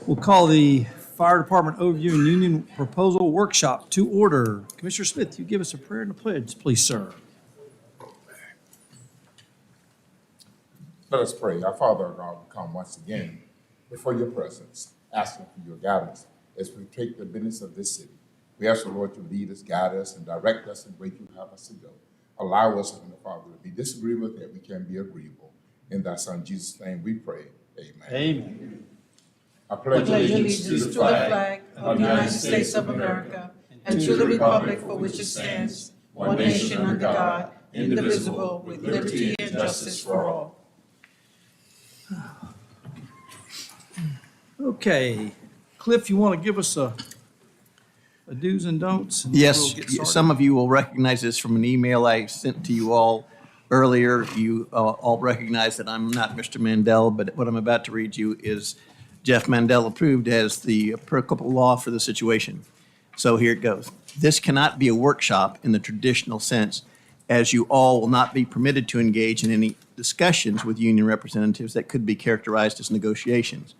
We'll call the Fire Department Overview and Union Proposal Workshop to order. Commissioner Smith, you give us a prayer and a pledge, please, sir. Let us pray. Our Father, our God, we come once again before your presence, asking for your guidance as we take the business of this city. We ask the Lord to lead us, guide us, and direct us in the way you have us to go. Allow us, Heavenly Father, to be disagreeable that we can be agreeable. In thy Son, Jesus' name, we pray. Amen. Amen. I pledge allegiance to the flag of the United States of America and to the republic for which it stands, one nation under God, indivisible, with liberty and justice for all. Okay. Cliff, you want to give us a do's and don'ts? And Yes, we'll get started? some of you will recognize this from an email I sent to you all earlier. You all recognize that I'm not Mr. Mandel, but what I'm about to read you is Jeff Mandel approved as the applicable law for the situation. So here it goes. This cannot be a workshop in the traditional sense, as you all will not be permitted to engage in any discussions with union representatives that could be characterized as negotiations.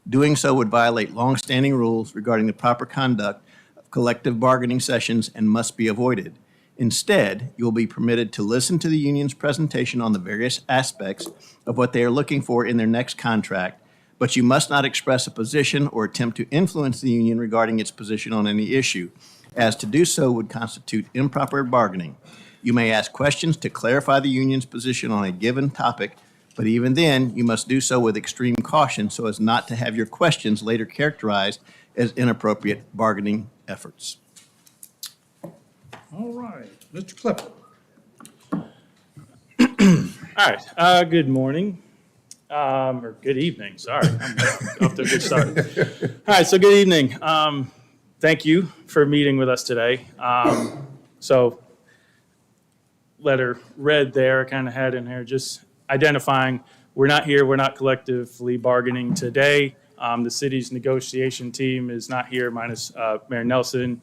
Doing so would violate longstanding rules regarding the proper conduct of collective bargaining sessions and must be avoided. Instead, you will be permitted to listen to the union's presentation on the various aspects of what they are looking for in their next contract, but you must not express a position or attempt to influence the union regarding its position on any issue, as to do so would constitute improper bargaining. You may ask questions to clarify the union's position on a given topic, but even then, you must do so with extreme caution so as not to have your questions later characterized as inappropriate bargaining efforts. All right. Mr. Clifford. All right, good morning, or good evening, sorry. I'm off to a good start. All right, so good evening. Thank you for meeting with us today. So letter red there, kind of had in here, just identifying we're not here, we're not collectively bargaining today. The city's negotiation team is not here, minus Mayor Nelson,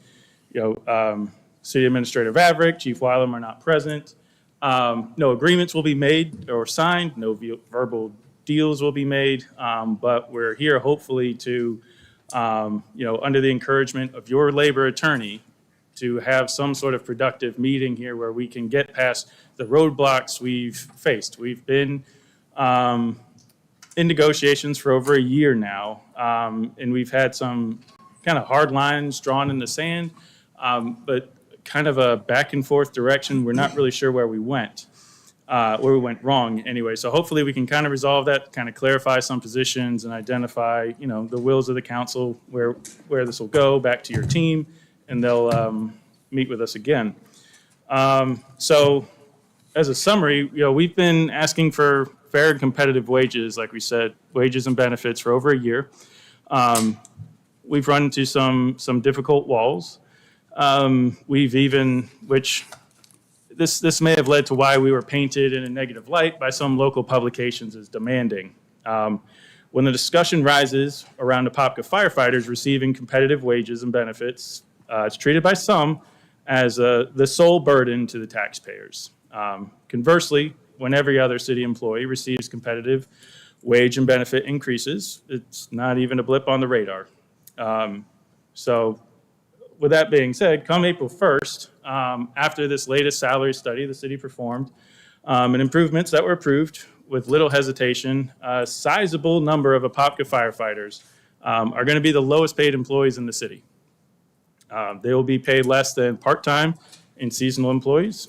City Administrator Vavrick, Chief Wylam are not present. No agreements will be made or signed, no verbal deals will be made, but we're here hopefully to, under the encouragement of your labor attorney, to have some sort of productive meeting here where we can get past the roadblocks we've faced. We've been in negotiations for over a year now, and we've had some kind of hard lines drawn in the sand, but kind of a back and forth direction. We're not really sure where we went wrong anyway. So hopefully we can kind of resolve that, kind of clarify some positions and identify, the wills of the council, where this will go back to your team, and they'll meet with us again. So as a summary, we've been asking for fair and competitive wages, like we said, wages and benefits for over a year. We've run into some difficult walls. We've even, which this may have led to why we were painted in a negative light by some local publications as demanding. When the discussion rises around Apopka firefighters receiving competitive wages and benefits, it's treated by some as the sole burden to the taxpayers. Conversely, when every other city employee receives competitive wage and benefit increases, it's not even a blip on the radar. So with that being said, come April 1st, after this latest salary study the city performed, and improvements that were approved with little hesitation, a sizable number of Apopka firefighters are going to be the lowest paid employees in the city. They will be paid less than part-time and seasonal employees.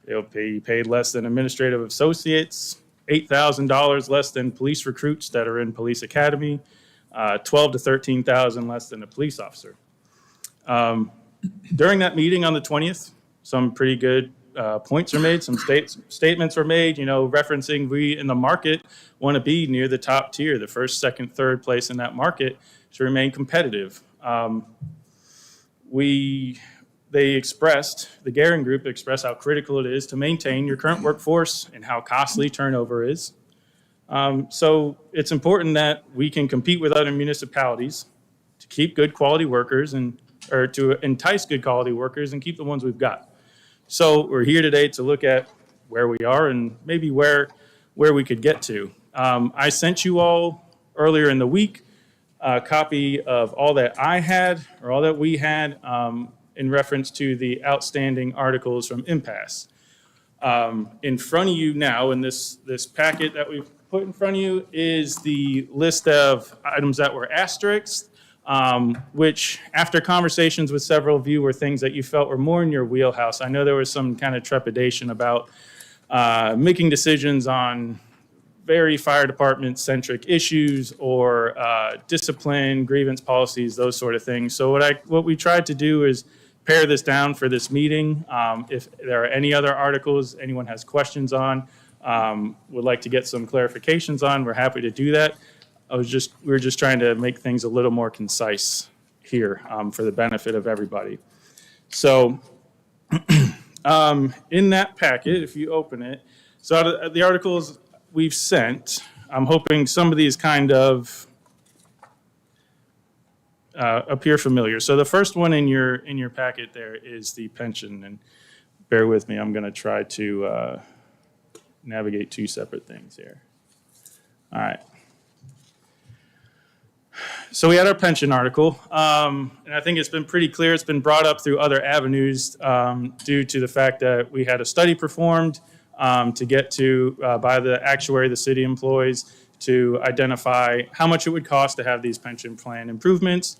They'll be paid less than administrative associates, $8,000 less than police recruits that are in police academy, $12,000 to $13,000 less than a police officer. During that meeting on the 20th, some pretty good points are made, some statements were made, referencing we in the market want to be near the top tier, the first, second, third place in that market to remain competitive. The Garing Group expressed how critical it is to maintain your current workforce and how costly turnover is. So it's important that we can compete with other municipalities to keep good quality workers or to entice good quality workers and keep the ones we've got. So we're here today to look at where we are and maybe where we could get to. I sent you all earlier in the week a copy of all that I had, or all that we had, in reference to the outstanding articles from impasse. In front of you now, in this packet that we've put in front of you, is the list of items that were asterisked, which, after conversations with several of you, were things that you felt were more in your wheelhouse. I know there was some kind of trepidation about making decisions on very fire department centric issues, or discipline, grievance policies, those sort of things. So what we tried to do is pare this down for this meeting. If there are any other articles anyone has questions on, would like to get some clarifications on, we're happy to do that. We were just trying to make things a little more concise here, for the benefit of everybody. So in that packet, if you open it, so out of the articles we've sent, I'm hoping some of these kind of appear familiar. So the first one in your packet there is the pension, and bear with me, I'm going to try to navigate two separate things here. All right. So we had our pension article, and I think it's been pretty clear. It's been brought up through other avenues, due to the fact that we had a study performed to get to, by the actuary the city employs, to identify how much it would cost to have these pension plan improvements,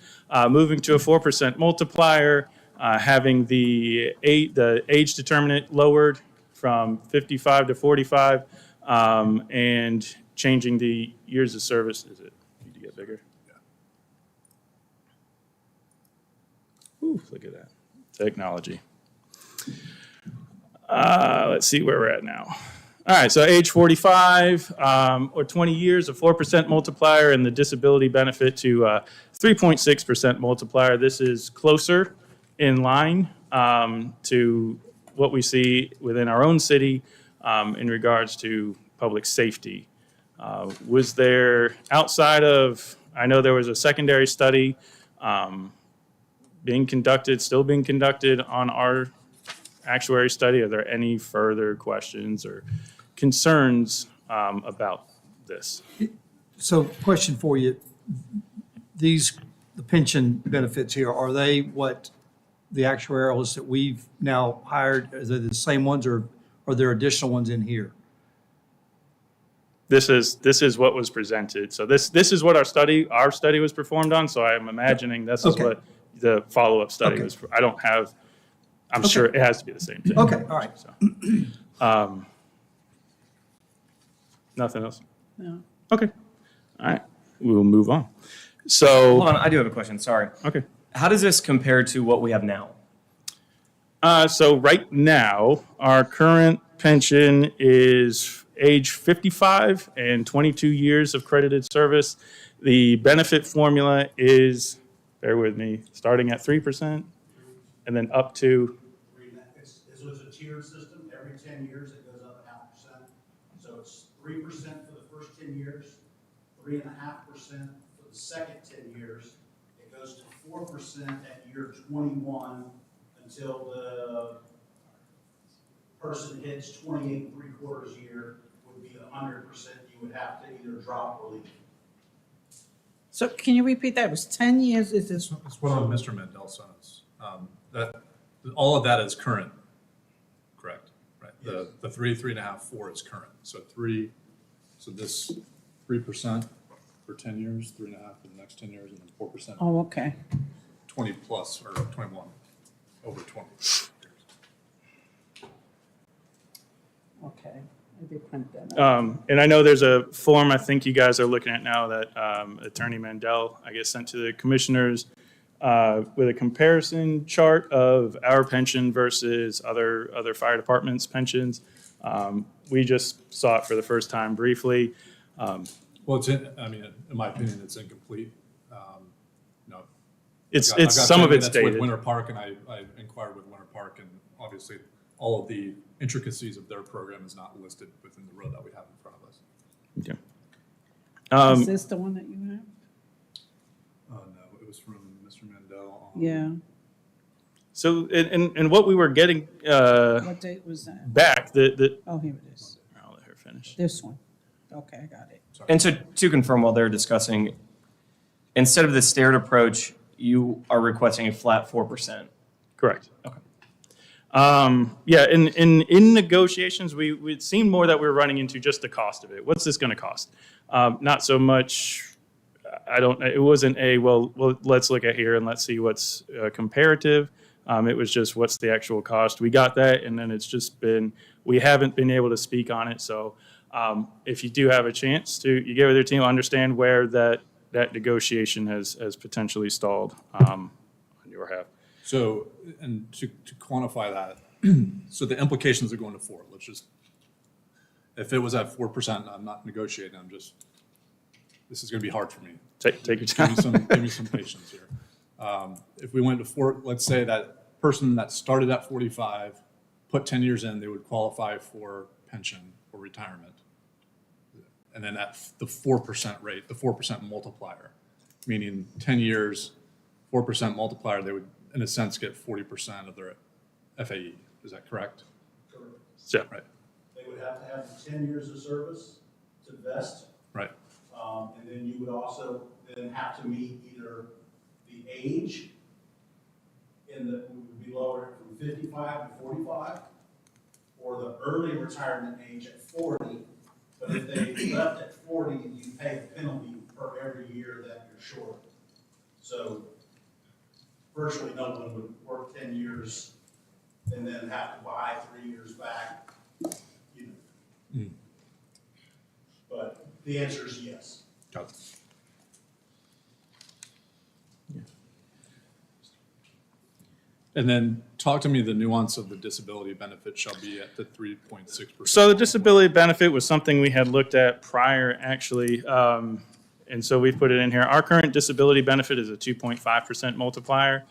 moving to a 4% multiplier, having the age determinant lowered from 55 to 45, and changing the years of service. Is it need to get bigger? Yeah. Ooh, look at that technology. Let's see where we're at now. All right, so age 45 or 20 years, a 4% multiplier, and the disability benefit to 3.6% multiplier. This is closer in line to what we see within our own city in regards to public safety. Was there, outside of, I know there was a secondary study still being conducted on our actuary study. Are there any further questions or concerns about this? So question for you, the pension benefits here, are they what the actuarials that we've now hired, are they the same ones, or are there additional ones in here? This is what was presented. So this is what our study was performed on. So I'm imagining this is Okay. what the follow-up study Okay. was. I'm sure it has to be the same thing. Okay, all right. So, nothing else? No. Okay. All right. We'll move on. So, Hold on, I do have a question, sorry. okay. How does this compare to what we have now? So right now, our current pension is age 55 and 22 years of credited service. The benefit formula is, bear with me, starting at 3% and then up to, So it's a tiered system. Every 10 years, it goes up 0.5%. So it's 3% for the first 10 years, 3.5% for the second 10 years. It goes to 4% at year 21 until the person hits 28.75 year would be 100%. You would have to either drop or leave. So can you repeat that? It was 10 years, is this? That's what Mr. Mandel says. All of that is current, correct? Right. The 3.5, 4 is current. So this 3% for 10 years, 3.5 for the next 10 years, and then 4%. Oh, okay. 20 plus, or 21, over 20 years. Okay. Maybe print that out. and I know there's a form I think you guys are looking at now that Attorney Mandel, I guess, sent to the commissioners with a comparison chart of our pension versus other fire departments' pensions. We just saw it for the first time briefly. Well, in my opinion, it's incomplete. It's I've got some 10 of it's minutes with dated. Winter Park, and I inquired with Winter Park, and obviously all of the intricacies of their program is not listed within the row that we have in front of us. Okay. Is this the one that you have? No, it was from Mr. Mandel. Yeah. So, and what we were getting What date was that? back, Oh, here it is. I'll let her finish. This one. Okay, I got it. And to confirm while they're discussing, instead of the staggered approach, you are requesting a flat 4%. Correct. Okay. Yeah, in negotiations, it seemed more that we were running into just the cost of it. What's this going to cost? Not so much, it wasn't well, let's look at here and let's see what's comparative. It was just what's the actual cost. We got that, and then it's just we haven't been able to speak on it. So if you do have a chance you get with your team, understand where that negotiation has potentially stalled on your half. So, and to quantify that, so the implications of going to 4, let's just, if it was at 4%, I'm not negotiating, this is gonna be hard for me. Take your time. Give me some patience here. If we went to 4, let's say that person that started at 45, put 10 years in, they would qualify for pension or retirement. And then at the 4% rate, the 4% multiplier, meaning 10 years, 4% multiplier, they would, in a sense, get 40% of their FAE. Is that correct? Correct. Yeah. Right, They would have to have 10 years of service to vest. right. And then you would also then have to meet either the age would be lower from 55 to 45, or the early retirement age at 40. But if they left at 40, you pay a penalty for every year that you're short. So virtually no one would work 10 years and then have to buy 3 years back, you know. But the answer is yes. Got it. And then talk to me, the nuance of the disability benefit shall be at the 3.6%. So the disability benefit was something we had looked at prior, actually, and so we've put it in here. Our current disability benefit is a 2.5% multiplier.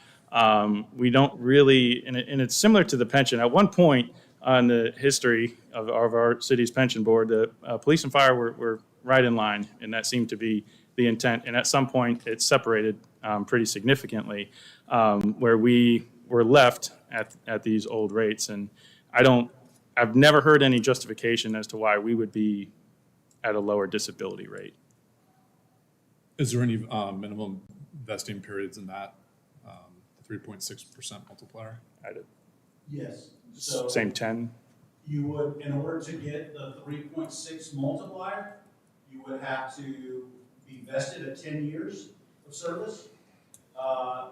We don't really, and it's similar to the pension. At one point in the history of our city's pension board, the police and fire were right in line, and that seemed to be the intent. And at some point, it separated pretty significantly, where we were left at these old rates. And I've never heard any justification as to why we would be at a lower disability rate. Is there any minimum vesting periods in that 3.6% multiplier? Yes. So Same 10? you would, in order to get the 3.6 multiplier, you would have to be vested at 10 years of service.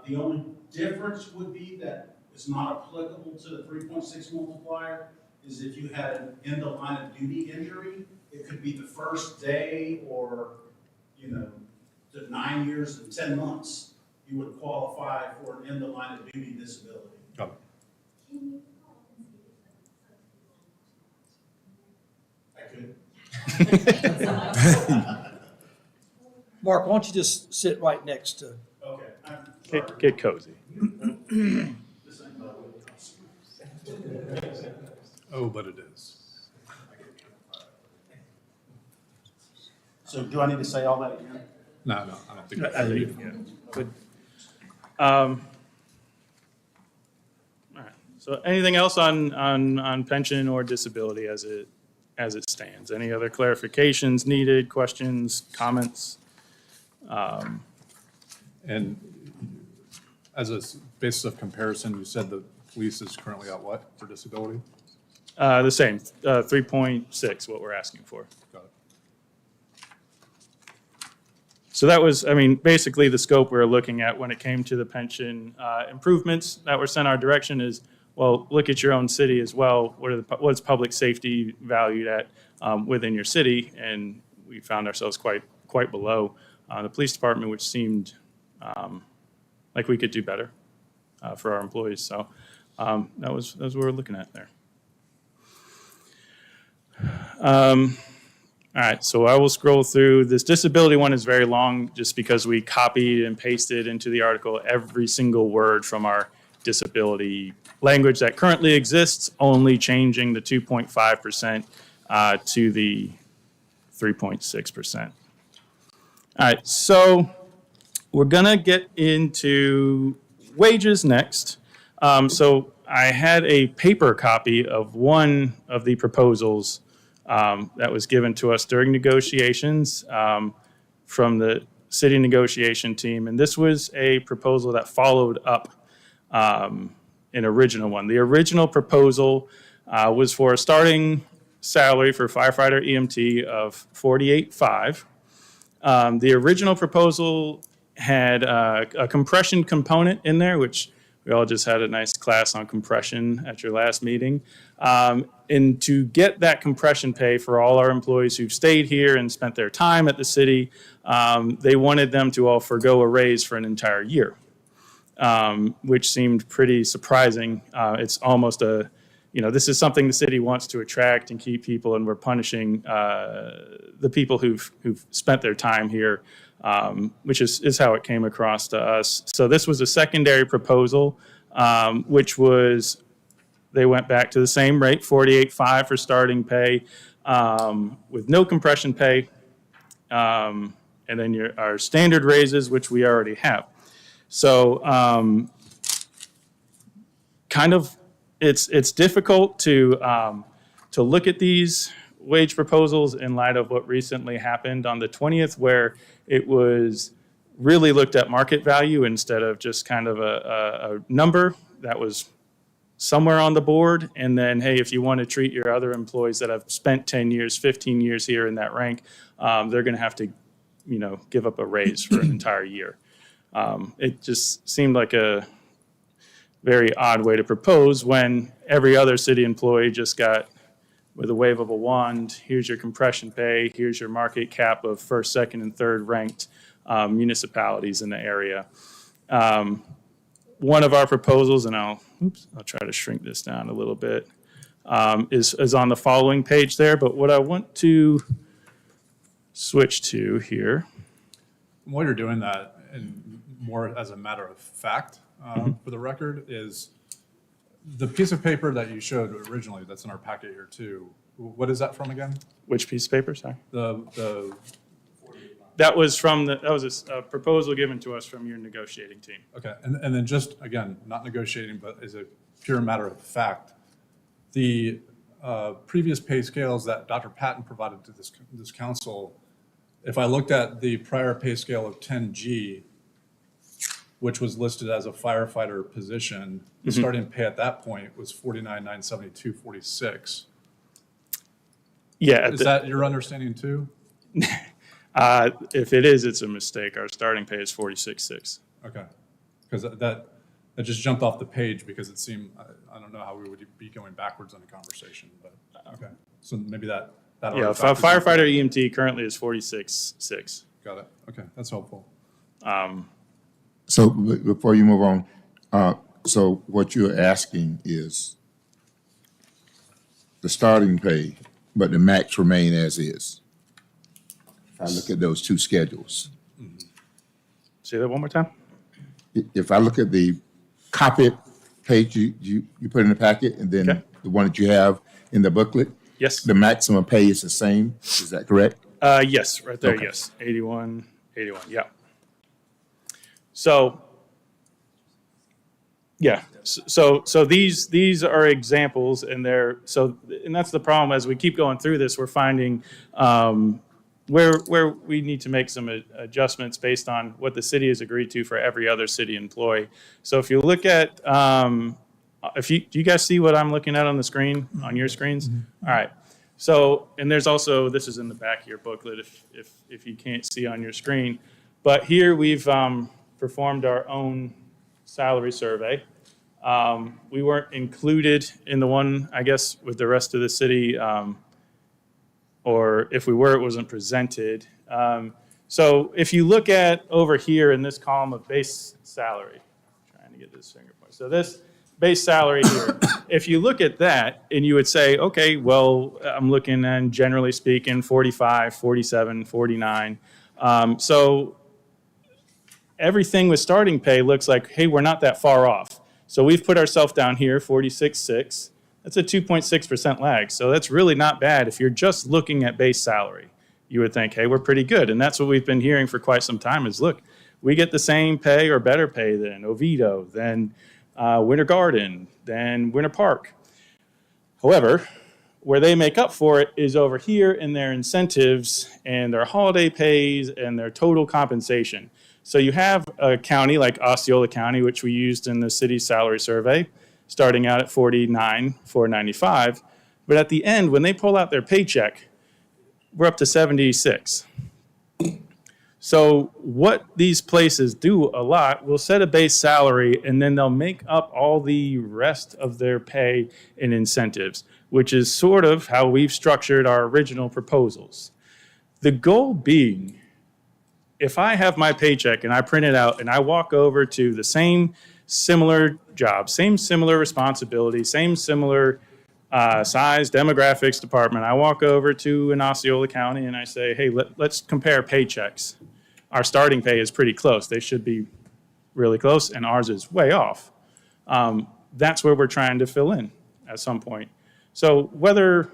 The only difference would be that it's not applicable to the 3.6 multiplier is if you had an end of line of duty injury. It could be the first day or, the 9 years and 10 months, you would qualify for an end of line of duty disability. Got it. I could. Mark, why don't you just sit right next to, Okay. I'm sorry. Get cozy. This ain't about what it costs. Oh, but it is. So do I need to say all that again? No, I don't think. I think, yeah. Good. All right. So anything else on pension or disability as it stands? Any other clarifications needed, questions, comments? And as a basis of comparison, you said the police is currently at what for disability? The same, 3.6, what we're asking for. Got it. So that was, basically the scope we were looking at when it came to the pension improvements that were sent our direction is, well, look at your own city as well. What's public safety valued at within your city? And we found ourselves quite below the police department, which seemed like we could do better for our employees. So that was what we're looking at there. All right, so I will scroll through. This disability one is very long just because we copied and pasted into the article every single word from our disability language that currently exists, only changing the 2.5% to the 3.6%. All right, so we're gonna get into wages next. So I had a paper copy of one of the proposals that was given to us during negotiations from the city negotiation team. And this was a proposal that followed up an original one. The original proposal was for a starting salary for firefighter EMT of $48,500. The original proposal had a compression component in there, which we all just had a nice class on compression at your last meeting. And to get that compression pay for all our employees who've stayed here and spent their time at the city, they wanted them to all forgo a raise for an entire year, which seemed pretty surprising. It's almost this is something the city wants to attract and keep people, and we're punishing the people who've spent their time here, which is how it came across to us. So this was a secondary proposal, which was, they went back to the same rate, $48,500 for starting pay, with no compression pay, and then our standard raises, which we already have. So it's difficult to look at these wage proposals in light of what recently happened on the 20th, where it was really looked at market value instead of just kind of a number that was somewhere on the board. And then, hey, if you want to treat your other employees that have spent 10 years, 15 years here in that rank, they're going to have to, give up a raise for an entire year. It just seemed like a very odd way to propose when every other city employee just got, with a wave of a wand, here's your compression pay, here's your market cap of first, second, and third ranked municipalities in the area. One of our proposals, and I'll try to shrink this down a little bit, is on the following page there. But what I want to switch to here. While you're doing that, and more as a matter of fact, for the record, is the piece of paper that you showed originally that's in our packet here too. What is that from again? Which piece of paper, sorry? The That was a proposal given to us from your negotiating team. Okay, and then just, again, not negotiating, but as a pure matter of fact, the previous pay scales that Dr. Patton provided to this council, if I looked at the prior pay scale of 10G, which was listed as a firefighter position, the starting pay at that point was $49,972.46. Yeah. Is that your understanding too? If it is, it's a mistake. Our starting pay is $46,600. Okay, because that just jumped off the page because it seemed, I don't know how we would be going backwards on the conversation, but, okay. So maybe that. Yeah, firefighter EMT currently is $46,600. Got it, okay, that's helpful. So before you move on, so what you're asking is the starting pay, but the max remain as is. If I look at those two schedules. Say that one more time. If I look at the copied page you put in the packet, and then Okay. the one that you have in the booklet, Yes. the maximum pay is the same, is that correct? Yes, right there, Okay. yes. 81, yeah. So, yeah, so these are examples, and and that's the problem. As we keep going through this, we're finding where we need to make some adjustments based on what the city has agreed to for every other city employee. So if you look at, do you guys see what I'm looking at on the screen, on your screens? All right. So, and there's also, this is in the back of your booklet if you can't see on your screen, but here we've performed our own salary survey. We weren't included in the one, I guess, with the rest of the city, or if we were, it wasn't presented. So if you look at over here in this column of base salary, trying to get this finger point. So this base salary here, if you look at that and you would say, okay, well, I'm looking at, generally speaking, 45, 47, 49. So everything with starting pay looks like, hey, we're not that far off. So we've put ourselves down here, 46.6. That's a 2.6% lag. So that's really not bad. If you're just looking at base salary, you would think, hey, we're pretty good. And that's what we've been hearing for quite some time is, look, we get the same pay or better pay than Oviedo, than Winter Garden, than Winter Park. However, Where they make up for it is over here in their incentives and their holiday pays and their total compensation. So you have a county like Osceola County, which we used in the city's salary survey, starting out at $49,495. But at the end, when they pull out their paycheck, we're up to 76. So what these places do a lot, will set a base salary and then they'll make up all the rest of their pay in incentives, which is sort of how we've structured our original proposals. The goal being, if I have my paycheck and I print it out and I walk over to the same similar job, same similar responsibility, same similar size demographics department, I walk over to an Osceola County and I say, hey, let's compare paychecks. Our starting pay is pretty close. They should be really close, and ours is way off. That's where we're trying to fill in at some point. So whether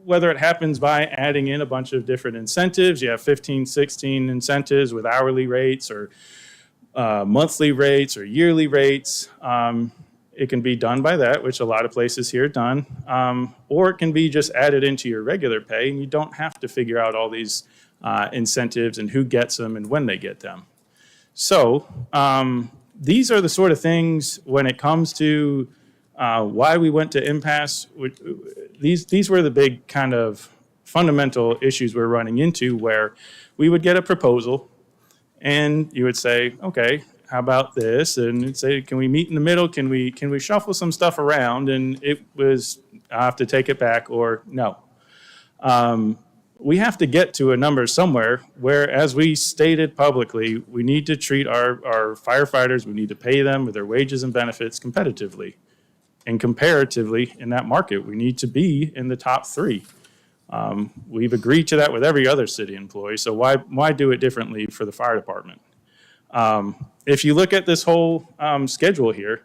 it happens by adding in a bunch of different incentives, you have 15, 16 incentives with hourly rates or monthly rates or yearly rates. It can be done by that, which a lot of places here done, or it can be just added into your regular pay, and you don't have to figure out all these incentives and who gets them and when they get them. So these are the sort of things when it comes to why we went to impasse. These were the big kind of fundamental issues we're running into, where we would get a proposal and you would say, okay, how about this? And it'd say, can we meet in the middle? Can we shuffle some stuff around? And it was, I have to take it back, or no. We have to get to a number somewhere where, as we stated publicly, we need to treat our firefighters, we need to pay them with their wages and benefits competitively. And comparatively in that market, we need to be in the top 3. We've agreed to that with every other city employee, so why do it differently for the fire department? If you look at this whole schedule here,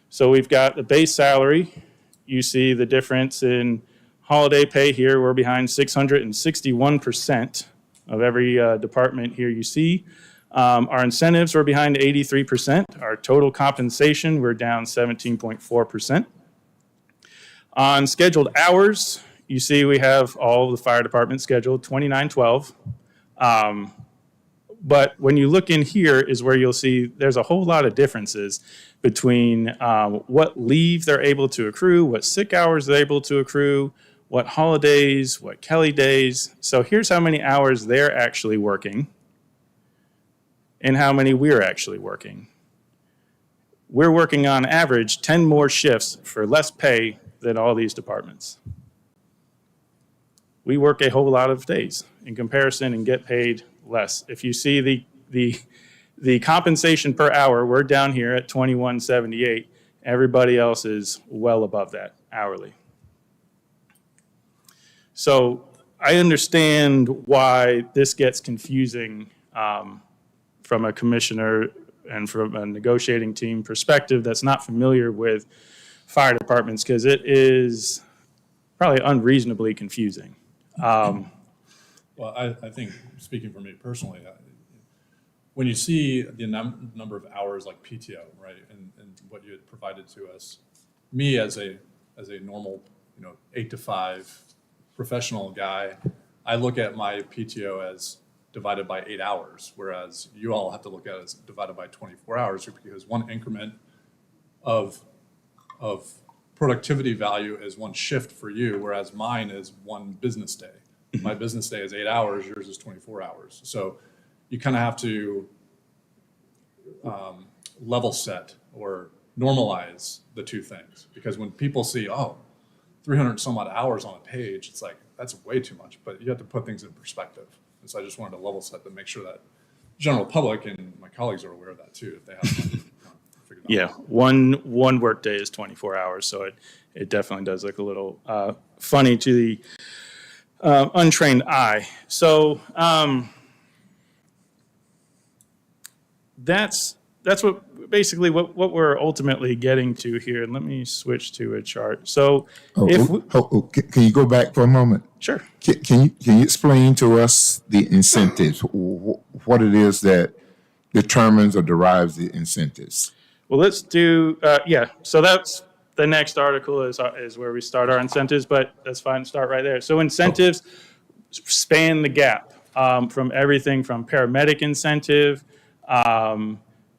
so we've got the base salary, you see the difference in holiday pay here, we're behind 661% of every department here you see. Our incentives are behind 83%. Our total compensation, we're down 17.4%. On scheduled hours, you see we have all the fire department scheduled, 2912. But when you look in here is where you'll see there's a whole lot of differences between what leave they're able to accrue, what sick hours they're able to accrue, what holidays, what Kelly days. So here's how many hours they're actually working and how many we're actually working. We're working on average 10 more shifts for less pay than all these departments. We work a whole lot of days in comparison and get paid less. If you see the compensation per hour, we're down here at $21.78. Everybody else is well above that hourly. So I understand why this gets confusing from a commissioner and from a negotiating team perspective that's not familiar with fire departments, because it is probably unreasonably confusing. Well, I think, speaking for me personally, when you see the number of hours like PTO, right, and what you had provided to us, me as a normal, 8 to 5 professional guy, I look at my PTO as divided by 8 hours, whereas you all have to look at it as divided by 24 hours, because one increment of productivity value is one shift for you, whereas mine is one business day. My business day is 8 hours, yours is 24 hours. So you kind of have to level set or normalize the two things, because when people see, 300 some odd hours on a page, it's like, that's way too much, but you have to put things in perspective. And so I just wanted to level set to make sure that general public and my colleagues are aware of that too, if they haven't figured it out. Yeah, one work day is 24 hours, so it definitely does look a little funny to the untrained eye. So that's what basically what we're ultimately getting to here. And let me switch to a chart. So Can you go back for a moment? Sure. Can you explain to us the incentives, what it is that determines or derives the incentives? Well, let's do, so that's the next article is where we start our incentives, but that's fine, start right there. So incentives span the gap from everything from paramedic incentive,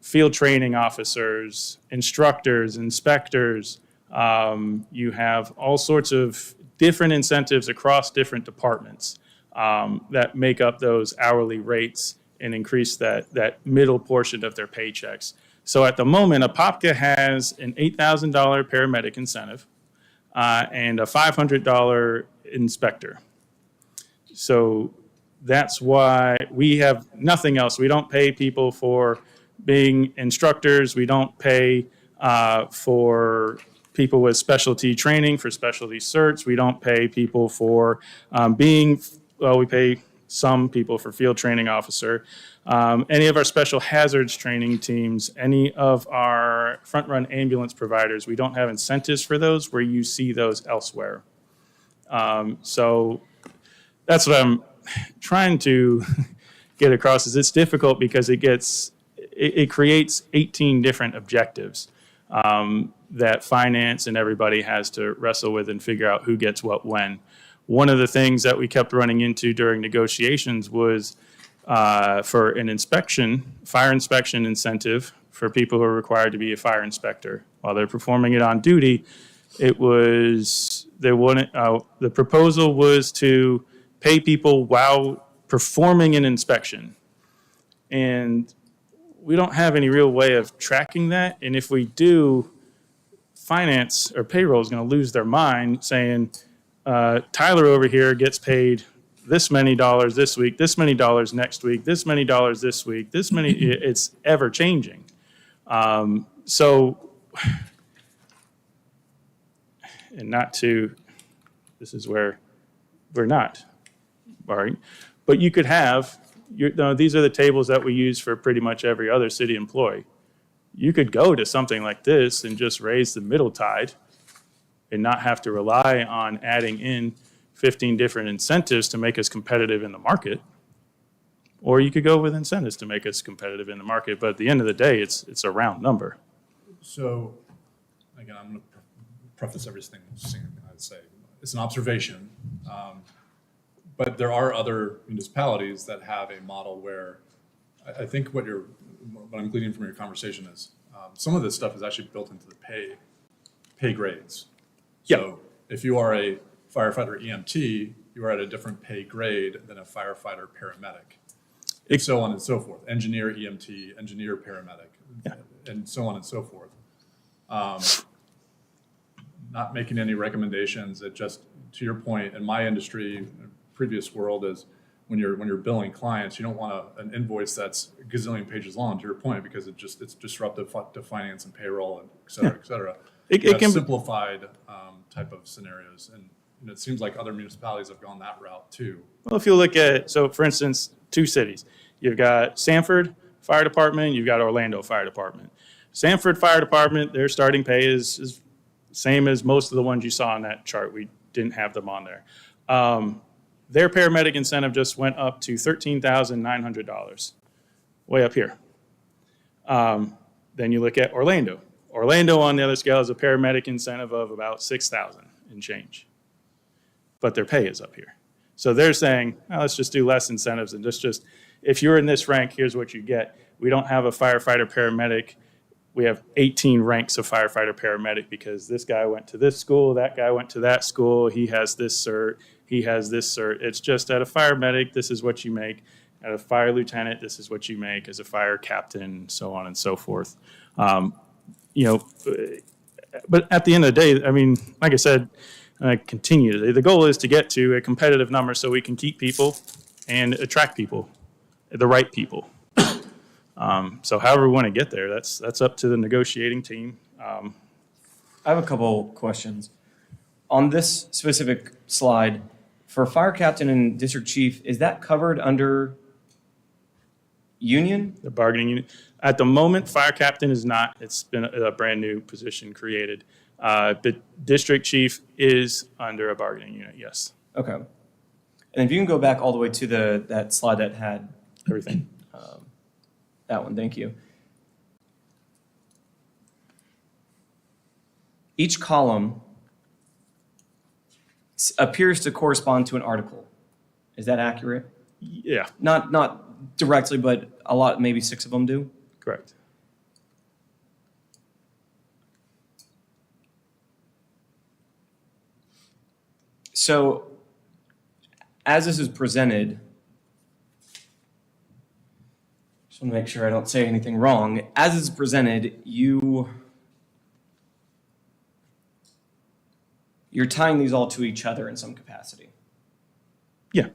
field training officers, instructors, inspectors. You have all sorts of different incentives across different departments that make up those hourly rates and increase that middle portion of their paychecks. So at the moment, Apopka has an $8,000 paramedic incentive and a $500 inspector. So that's why we have nothing else. We don't pay people for being instructors. We don't pay for people with specialty training, for specialty certs. We don't pay people for we pay some people for field training officer. Any of our special hazards training teams, any of our front run ambulance providers, we don't have incentives for those where you see those elsewhere. So that's what I'm trying to get across is it's difficult because it creates 18 different objectives that finance and everybody has to wrestle with and figure out who gets what when. One of the things that we kept running into during negotiations was for an fire inspection incentive for people who are required to be a fire inspector while they're performing it on duty. The proposal was to pay people while performing an inspection. And we don't have any real way of tracking that. And if we do, finance or payroll is going to lose their mind saying, Tyler over here gets paid this many dollars this week, this many dollars next week, this many dollars this week, it's ever changing. This is where we're not barring, but you could have, these are the tables that we use for pretty much every other city employee. You could go to something like this and just raise the middle tide and not have to rely on adding in 15 different incentives to make us competitive in the market. Or you could go with incentives to make us competitive in the market. But at the end of the day, it's a round number. So, again, I'm going to preface everything I'd say. It's an observation, but there are other municipalities that have a model where I think what I'm gleaning from your conversation is some of this stuff is actually built into the pay grades. So if you are a firefighter EMT, you are at a different pay grade than a firefighter paramedic, and so on and so forth. Engineer EMT, engineer paramedic, and so on and so forth. Not making any recommendations. It just, to your point, in my industry, previous world, is when you're billing clients, you don't want an invoice that's a gazillion pages long. To your point, because it's disruptive to finance and payroll, and et cetera, et cetera. It can simplified type of scenarios, and it seems like other municipalities have gone that route too. Well, if you look at, so for instance, two cities, you've got Sanford Fire Department, you've got Orlando Fire Department. Sanford Fire Department, their starting pay is same as most of the ones you saw on that chart. We didn't have them on there. Their paramedic incentive just went up to $13,900, way up here. Then you look at Orlando. Orlando on the other scale has a paramedic incentive of about $6,000 and change, but their pay is up here. So they're saying, let's just do less incentives and just if you're in this rank, here's what you get. We don't have a firefighter paramedic. We have 18 ranks of firefighter paramedic because this guy went to this school, that guy went to that school, he has this cert, he has this cert. It's just at a fire medic, this is what you make. At a fire lieutenant, this is what you make. As a fire captain, so on and so forth. But at the end of the day, I mean, like I said, and I continue today, the goal is to get to a competitive number so we can keep people and attract people, the right people. So however we want to get there, that's up to the negotiating team. I have a couple questions. On this specific slide, for fire captain and district chief, is that covered under union? The bargaining unit. At the moment, fire captain is not. It's been a brand new position created. The district chief is under a bargaining unit, yes. Okay. And if you can go back all the way to that slide that had Everything. that one, thank you. each column appears to correspond to an article. Is that accurate? Yeah, Not directly, but a lot, maybe 6 of them do. correct. So, as this is presented, just want to make sure I don't say anything wrong. As it's presented, you're tying these all to each other in some capacity. Yeah,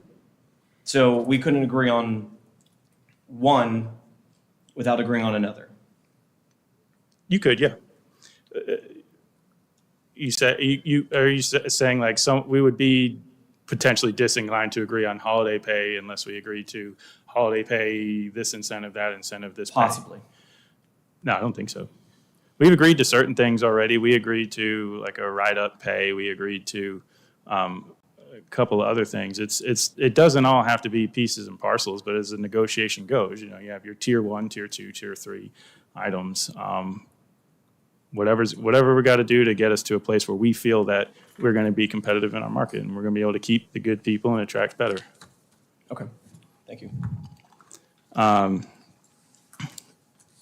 So we couldn't agree on one without agreeing on another. you could, yeah. You said, are you saying like we would be potentially disinclined to agree on holiday pay unless we agree to holiday pay, this incentive, that incentive, this pay? Possibly. No, I don't think so. We've agreed to certain things already. We agreed to like a write-up pay. We agreed to a couple of other things. It doesn't all have to be pieces and parcels, but as the negotiation goes, you have your tier 1, tier 2, tier 3 items. Whatever we got to do to get us to a place where we feel that we're going to be competitive in our market and we're going to be able to keep the good people and attract better. Okay. Thank you.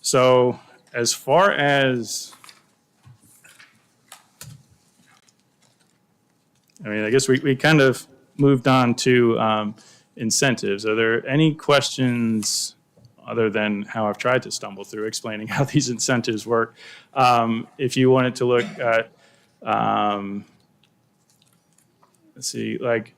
So as far as, I guess we kind of moved on to incentives. Are there any questions other than how I've tried to stumble through explaining how these incentives work? If you wanted to look at, let's see, like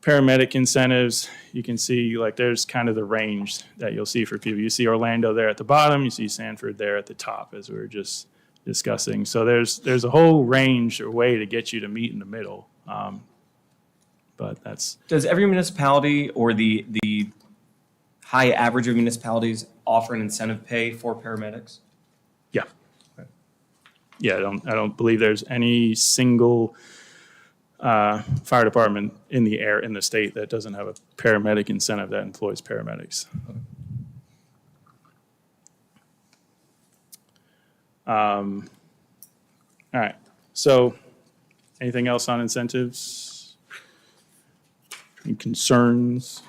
paramedic incentives, you can see like there's kind of the range that you'll see for people. You see Orlando there at the bottom, you see Sanford there at the top, as we were just discussing. So there's a whole range or way to get you to meet in the middle. But that's, Does every municipality or the high average of municipalities offer an incentive pay for paramedics? yeah. Yeah, I don't believe there's any single fire department in the state that doesn't have a paramedic incentive that employs paramedics. All right. So, anything else on incentives? Any concerns?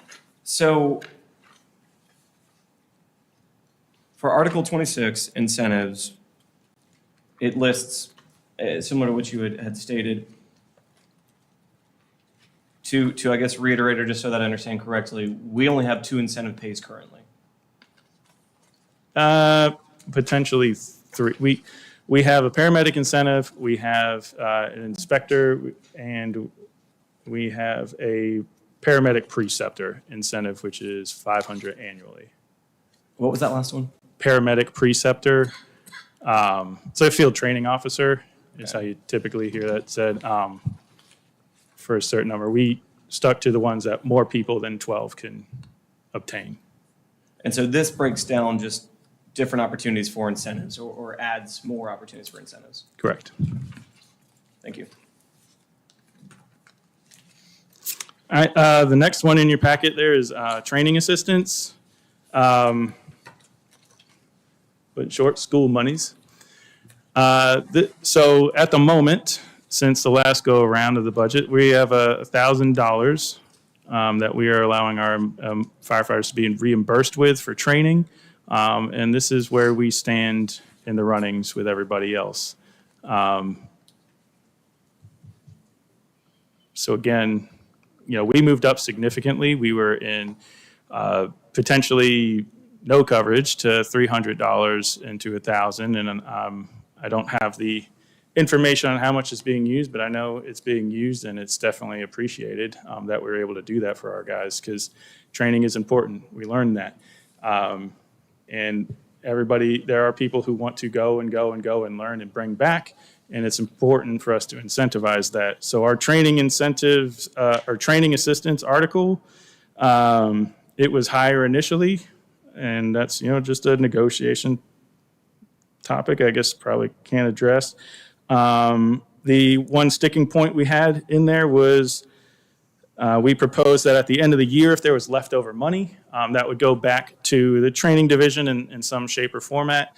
So, for Article 26, incentives, it lists, similar to what you had stated, to I guess reiterate, or just so that I understand correctly, we only have 2 incentive pays currently. Potentially 3. We have a paramedic incentive, we have an inspector, and we have a paramedic preceptor incentive, which is $500 annually. What was that last one? Paramedic preceptor, so a field training officer is how you typically hear that said, for a certain number. We stuck to the ones that more people than 12 can obtain. And so this breaks down just different opportunities for incentives, or adds more opportunities for incentives. Correct. Thank you. All right, the next one in your packet there is training assistance. But short, school monies. So at the moment, since the last go around of the budget, we have $1,000 that we are allowing our firefighters to be reimbursed with for training. And this is where we stand in the runnings with everybody else. So again, we moved up significantly. We were in potentially no coverage to $300 and to $1,000. And I don't have the information on how much is being used, but I know it's being used, and it's definitely appreciated that we're able to do that for our guys, because training is important. We learned that. And there are people who want to go and learn and bring back, and it's important for us to incentivize that. So our training incentives, or training assistance article, it was higher initially, and that's, just a negotiation topic I guess probably can't address. The one sticking point we had in there was we proposed that at the end of the year, if there was leftover money, that would go back to the training division in some shape or format.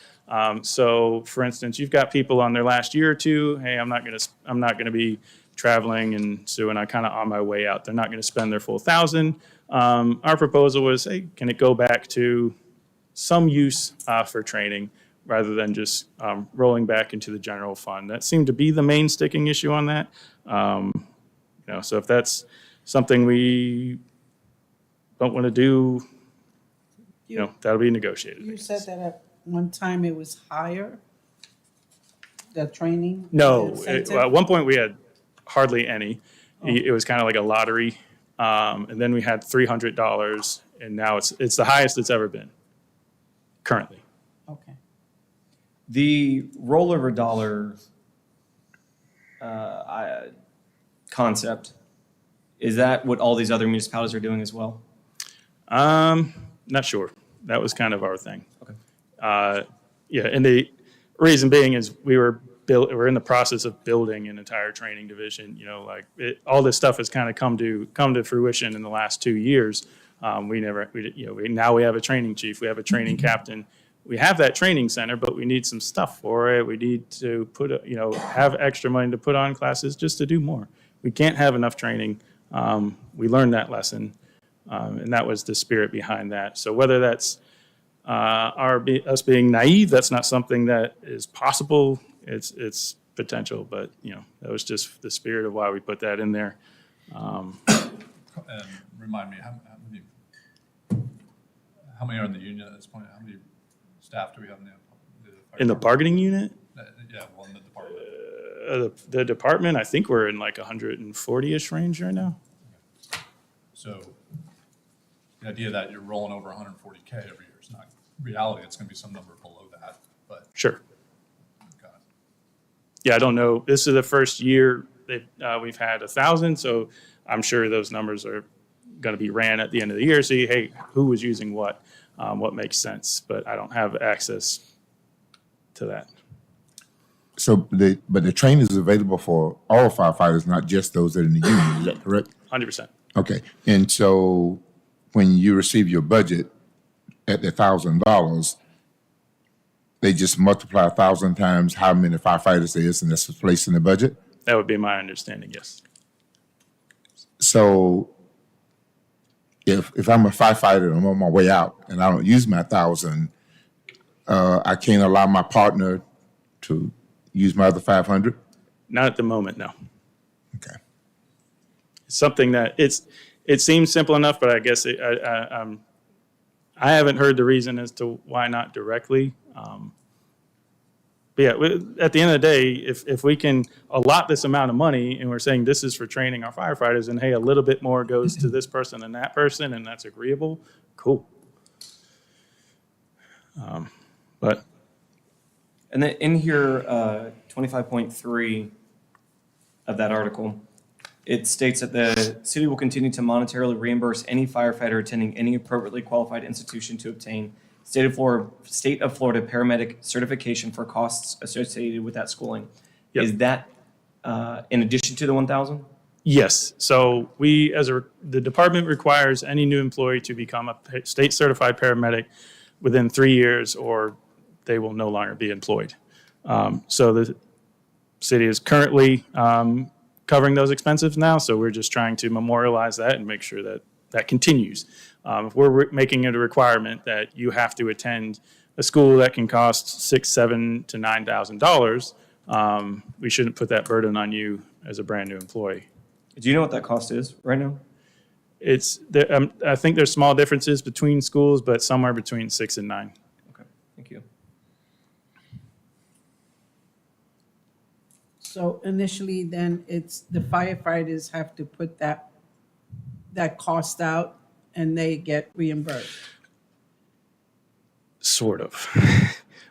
So, for instance, you've got people on their last year or two. Hey, I'm not going to be traveling, and so when I kind of on my way out, they're not going to spend their full 1,000. Our proposal was, hey, can it go back to some use for training rather than just rolling back into the general fund? That seemed to be the main sticking issue on that. So if that's something we don't want to do, that'll be negotiated. You said that at one time it was higher, the training? No, incentive? at one point we had hardly any. It was kind of like a lottery, and then we had $300, and now it's the highest it's ever been currently. Okay. The rollover dollar concept, is that what all these other municipalities are doing as well? Not sure. That was kind of our thing. Okay. And the reason being is we're in the process of building an entire training division. All this stuff has kind of come to fruition in the last 2 years. Now we have a training chief, we have a training captain. We have that training center, but we need some stuff for it. We need to have extra money to put on classes just to do more. We can't have enough training. We learned that lesson, and that was the spirit behind that. So whether that's us being naive, that's not something that is possible. It's potential, but that was just the spirit of why we put that in there. And remind me, how many are in the union at this point? How many staff do we have in the fire In the department? bargaining unit, Yeah, well, in the department. the department, I think we're in like 140-ish range right now. So the idea that you're rolling over 140K every year is not reality. It's going to be some number below that, but Sure. got it. Yeah, I don't know. This is the first year that we've had 1,000, so I'm sure those numbers are going to be ran at the end of the year. See, hey, who was using what makes sense, but I don't have access to that. So but the training is available for all firefighters, not just those that are in the union, is that correct? 100%. Okay, and so when you receive your budget at the $1,000, they just multiply 1,000 times how many firefighters there is, and that's placed in the budget? That would be my understanding, yes. So if I'm a firefighter and I'm on my way out and I don't use my 1,000, I can't allow my partner to use my other 500? Not at the moment, no. Okay. It's something that it seems simple enough, but I guess I haven't heard the reason as to why not directly. But yeah, at the end of the day, if we can allot this amount of money and we're saying this is for training our firefighters, and hey, a little bit more goes to this person and that person, and that's agreeable, cool. But And then in here, 25.3 of that article, it states that the city will continue to monetarily reimburse any firefighter attending any appropriately qualified institution to obtain state of Florida paramedic certification for costs associated with that schooling. Yep. Is that in addition to the 1,000? yes, so the department requires any new employee to become a state certified paramedic within 3 years, or they will no longer be employed. So the city is currently covering those expenses now, so we're just trying to memorialize that and make sure that that continues. If we're making it a requirement that you have to attend a school that can cost $6,000, $7,000 to $9,000, we shouldn't put that burden on you as a brand new employee. Do you know what that cost is right now? I think there's small differences between schools, but somewhere between 6 and 9. Okay, thank you. So initially, then it's the firefighters have to put that cost out and they get reimbursed. Sort of.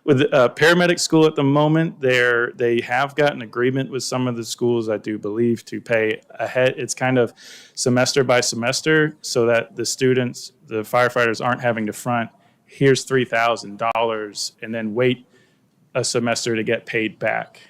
With paramedic school at the moment, they have got an agreement with some of the schools, I do believe, to pay ahead. It's kind of semester by semester, so that the students, the firefighters, aren't having to front, here's $3,000, and then wait a semester to get paid back.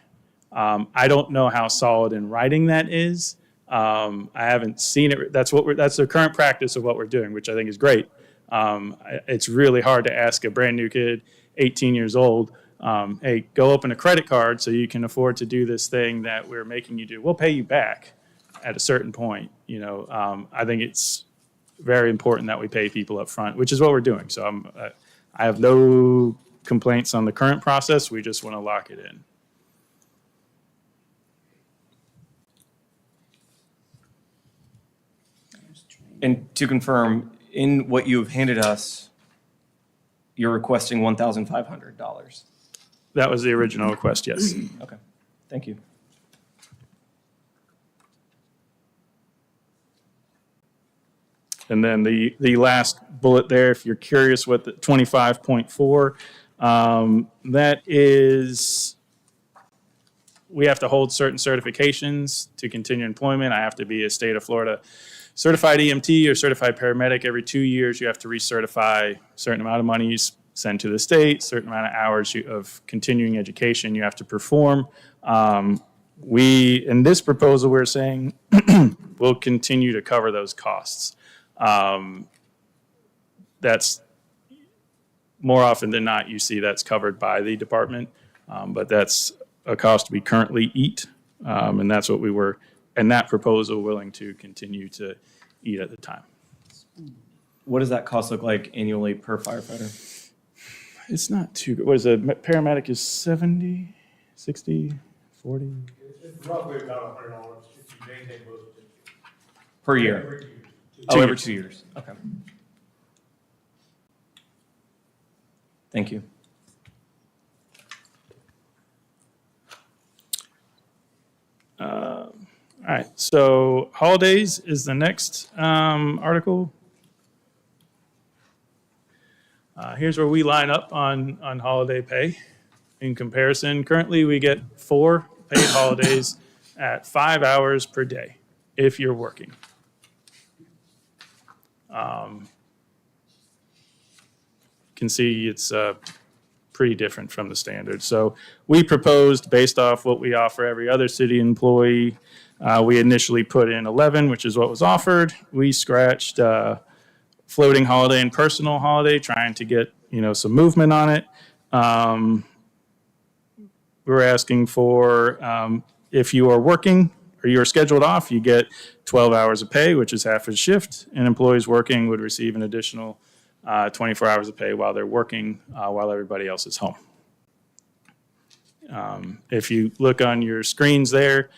I don't know how solid in writing that is. I haven't seen it. That's the current practice of what we're doing, which I think is great. It's really hard to ask a brand new kid, 18 years old, hey, go open a credit card so you can afford to do this thing that we're making you do. We'll pay you back at a certain point. I think it's very important that we pay people up front, which is what we're doing. So I have no complaints on the current process. We just want to lock it in. And to confirm, in what you have handed us, you're requesting $1,500. That was the original request, yes. Okay, thank you. And then the last bullet there, if you're curious what the 25.4, that is, we have to hold certain certifications to continue employment. I have to be a state of Florida certified EMT or certified paramedic. Every 2 years, you have to recertify a certain amount of money you send to the state, certain amount of hours of continuing education you have to perform. In this proposal, we're saying we'll continue to cover those costs. That's more often than not, you see that's covered by the department, but that's a cost we currently eat, and that's what we were, in that proposal, willing to continue to eat at the time. What does that cost look like annually per firefighter? It's not too good. What is it? Paramedic is 70, 60, 40? It's roughly about $100 if you maintain both. Per year? Every year. Oh, every 2 years. Okay. Thank you. All right, so holidays is the next article. Here's where we line up on holiday pay. In comparison, currently we get 4 paid holidays at 5 hours per day if you're working. Can see it's pretty different from the standard. So we proposed, based off what we offer every other city employee, we initially put in 11, which is what was offered. We scratched floating holiday and personal holiday, trying to get some movement on it. We're asking for if you are working or you are scheduled off, you get 12 hours of pay, which is half a shift, and employees working would receive an additional 24 hours of pay while they're working, while everybody else is home. If you look on your screens there,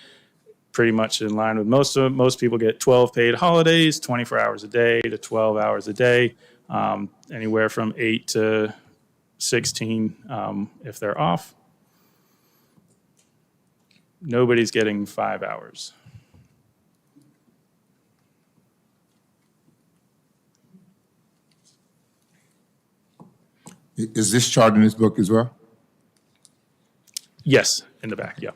pretty much in line with most people get 12 paid holidays, 24 hours a day to 12 hours a day, anywhere from 8 to 16 if they're off. Nobody's getting 5 hours. Is this chart in this book as well? Yes, in the back, yeah.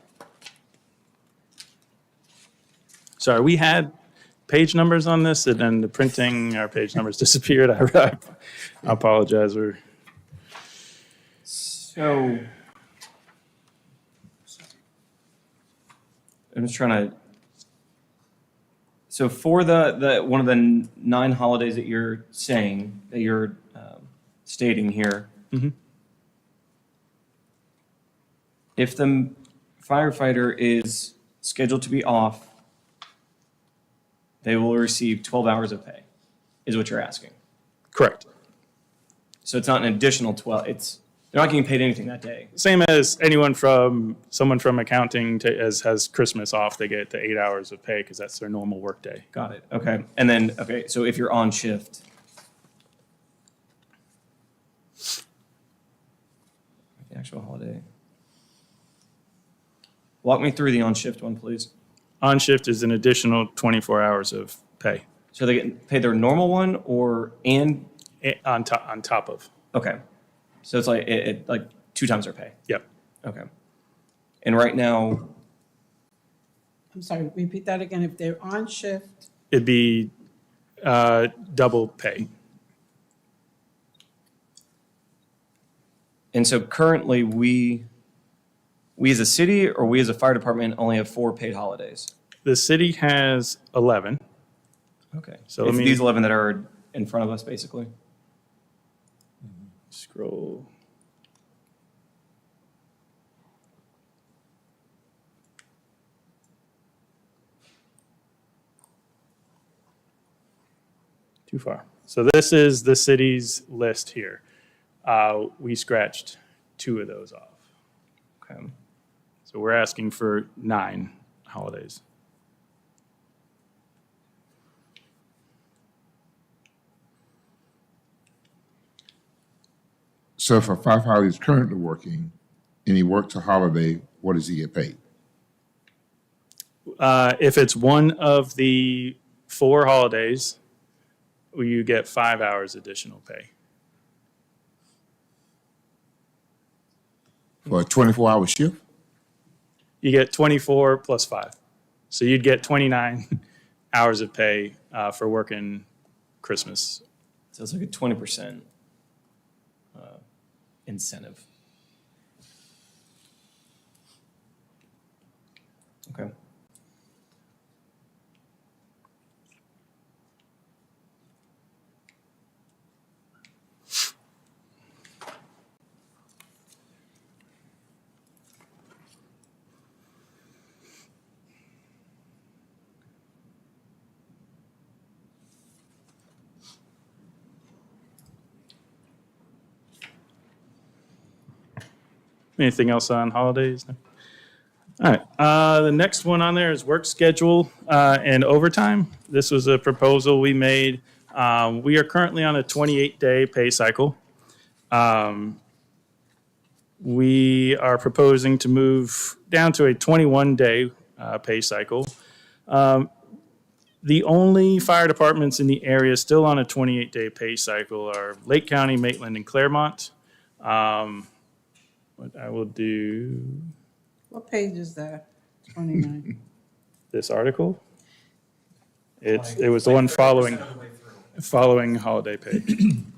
Sorry, we had page numbers on this, and then the printing, our page numbers disappeared. I apologize. So I'm just trying to. So for the one of the 9 holidays that you're saying that you're stating here, if the firefighter is scheduled to be off, they will receive 12 hours of pay, is what you're asking. Correct. So it's not an additional 12. They're not getting paid anything that day. Same as someone from accounting has Christmas off, they get the 8 hours of pay because that's their normal work day. Got it. Okay. And then, okay, so if you're on shift. The actual holiday. Walk me through the on shift one, please. On shift is an additional 24 hours of pay. So they get paid their normal one On top of. Okay. So it's like like 2 times their pay. Yep. Okay. And right now, I'm sorry, repeat that again. If they're on shift, It'd be double pay. and so currently we as a city or we as a fire department only have 4 paid holidays. The city has 11. Okay. So It's let me- these 11 that are in front of us, basically. Scroll. Too far. So this is the city's list here. We scratched 2 of those off. Okay. So we're asking for 9 holidays. So if a firefighter is currently working and he works a holiday, what does he get paid? If it's one of the 4 holidays, you get 5 hours additional pay. For a 24-hour shift? You get 24 plus 5. So you'd get 29 hours of pay for working Christmas. So it's like a 20% incentive. Okay. Anything else on holidays? No? All right. The next one on there is work schedule and overtime. This was a proposal we made. We are currently on a 28-day pay cycle. We are proposing to move down to a 21-day pay cycle. The only fire departments in the area still on a 28-day pay cycle are Lake County, Maitland, and Claremont. What I will do, What page is that? 29. this article, it was the one following holiday pay,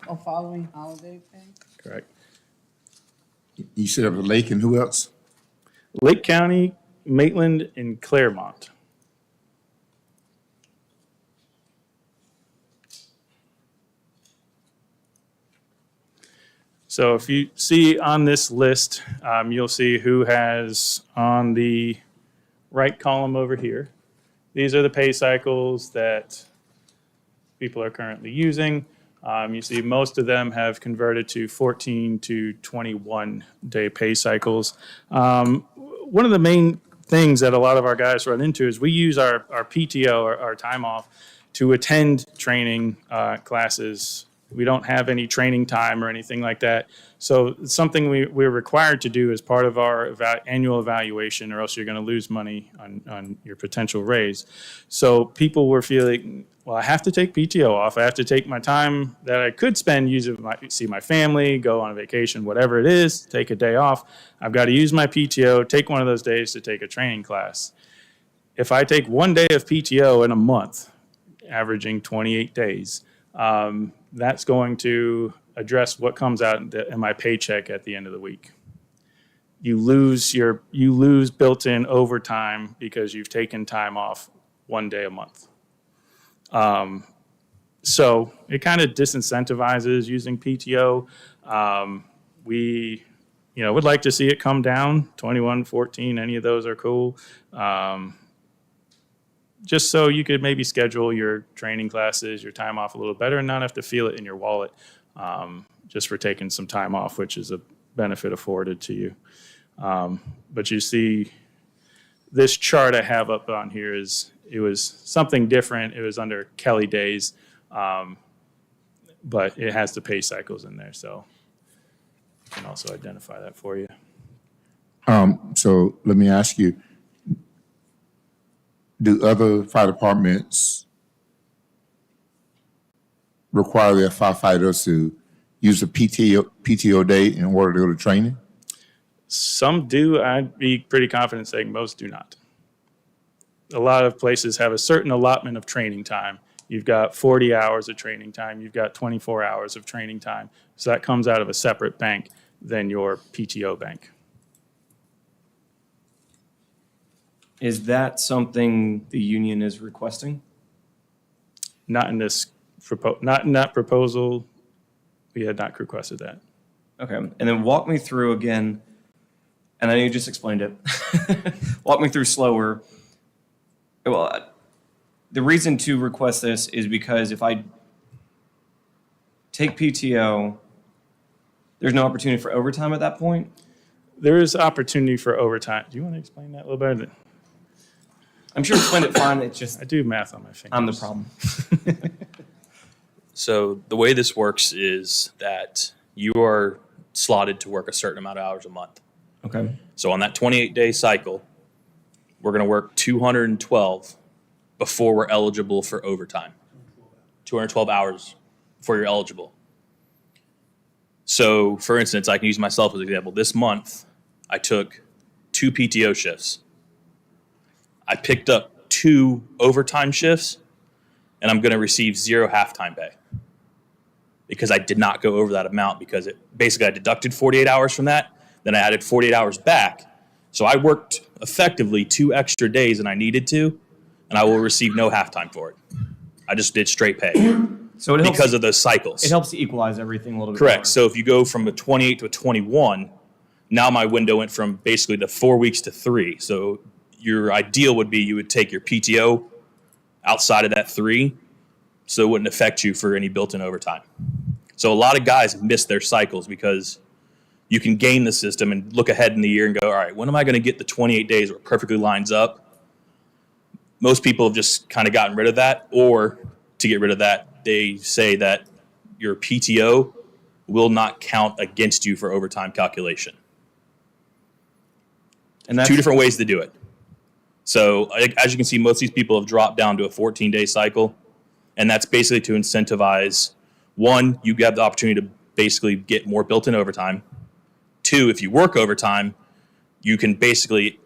Oh, following holiday pay? correct? You said of the lake and who else? Lake County, Maitland, and Claremont. So if you see on this list, you'll see who has on the right column over here. These are the pay cycles that people are currently using. You see most of them have converted to 14 to 21 day pay cycles. One of the main things that a lot of our guys run into is we use our PTO, our time off, to attend training classes. We don't have any training time or anything like that. So it's something we're required to do as part of our annual evaluation, or else you're going to lose money on your potential raise. So people were feeling, well, I have to take PTO off. I have to take my time that I could spend see my family, go on a vacation, whatever it is, take a day off. I've got to use my PTO, take one of those days to take a training class. If I take 1 day of PTO in a month, averaging 28 days, that's going to address what comes out in my paycheck at the end of the week. You lose built-in overtime because you've taken time off 1 day a month. So it kind of disincentivizes using PTO. We, would like to see it come down, 21, 14, any of those are cool. Just so you could maybe schedule your training classes, your time off a little better and not have to feel it in your wallet just for taking some time off, which is a benefit afforded to you. But you see, this chart I have up on here it was something different. It was under Kelly days, but it has the pay cycles in there, so I can also identify that for you. So let me ask you, do other fire departments require their firefighters to use a PTO day in order to go to training? Some do. I'd be pretty confident saying most do not. A lot of places have a certain allotment of training time. You've got 40 hours of training time. You've got 24 hours of training time. So that comes out of a separate bank than your PTO bank. Is that something the union is requesting? Not in that proposal. We had not requested that. Okay, and then walk me through again, and I know you just explained it. Walk me through slower. Well, the reason to request this is because if I take PTO, there's no opportunity for overtime at that point? There is opportunity for overtime. Do you want to explain that a little better? I'm sure explained it fine, it's just, I do math on my fingers. I'm the problem. So the way this works is that you are slotted to work a certain amount of hours a month. Okay. So on that 28-day cycle, we're going to work 212 before we're eligible for overtime. 212 hours before you're eligible. So, for instance, I can use myself as an example. This month, I took 2 PTO shifts. I picked up 2 overtime shifts, and I'm going to receive 0 halftime pay because I did not go over that amount because basically I deducted 48 hours from that, then I added 48 hours back. So I worked effectively 2 extra days than I needed to, and I will receive no halftime for it. I just did straight pay So it helps, because of those cycles. it helps to equalize everything a little bit Correct. more. So if you go from a 28 to a 21, now my window went from basically the 4 weeks to 3. So your ideal would be you would take your PTO outside of that 3, so it wouldn't affect you for any built-in overtime. So a lot of guys miss their cycles because you can game the system and look ahead in the year and go, all right, when am I going to get the 28 days where it perfectly lines up? Most people have just kind of gotten rid of that, or to get rid of that, they say that your PTO will not count against you for overtime calculation. And that's 2 different ways to do it. So as you can see, most of these people have dropped down to a 14-day cycle, and that's basically to incentivize, 1, you have the opportunity to basically get more built-in overtime. 2, if you work overtime, you can basically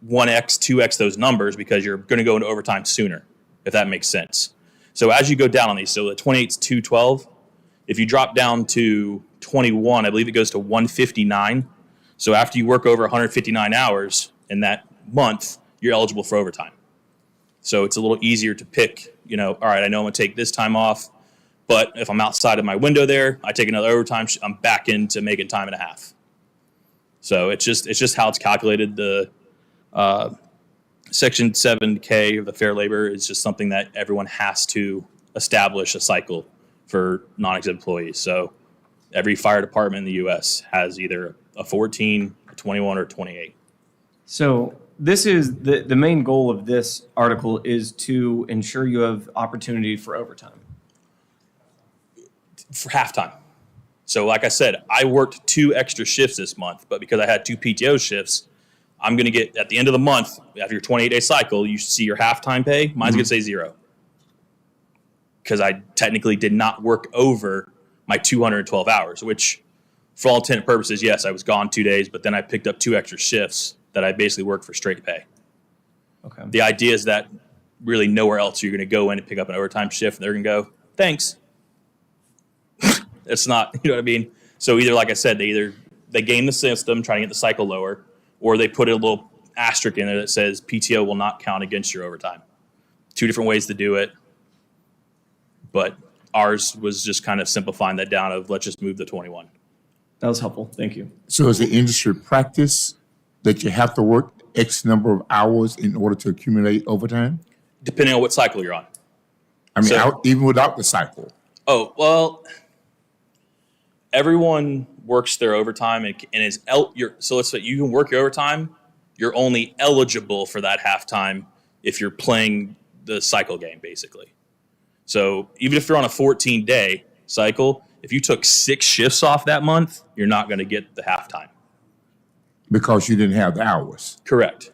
1x, 2x those numbers because you're going to go into overtime sooner, if that makes sense. So as you go down on these, so the 28 is 212. If you drop down to 21, I believe it goes to 159. So after you work over 159 hours in that month, you're eligible for overtime. So it's a little easier to pick, all right, I know I'm going to take this time off, but if I'm outside of my window there, I take another overtime, I'm back into making time and a half. So it's just how it's calculated. The Section 7K of the Fair Labor is just something that everyone has to establish a cycle for non-exempt employees. So every fire department in the U.S. has either a 14, a 21, or 28. So this is the main goal of this article is to ensure you have opportunity for overtime. For halftime. So like I said, I worked 2 extra shifts this month, but because I had 2 PTO shifts, I'm going to get, at the end of the month, after your 28-day cycle, you see your halftime pay. Mine's going to say 0. Because I technically did not work over my 212 hours, which for all intent and purposes, yes, I was gone 2 days, but then I picked up 2 extra shifts that I basically worked for straight pay. Okay. The idea is that really nowhere else you're going to go in and pick up an overtime shift, and they're going to go, thanks. It's not, you know what I mean? So either, like I said, they game the system, trying to get the cycle lower, or they put a little asterisk in there that says PTO will not count against your overtime. 2 different ways to do it. But ours was just kind of simplifying that down of let's just move the 21. That was helpful. Thank you. So is it industry practice that you have to work X number of hours in order to accumulate overtime? Depending on what cycle you're on. I mean, So- even without the cycle. Oh, well, everyone works their overtime and is so let's say you can work your overtime. You're only eligible for that halftime if you're playing the cycle game, basically. So even if you're on a 14-day cycle, if you took 6 shifts off that month, you're not going to get the halftime. Because you didn't have the hours. Correct.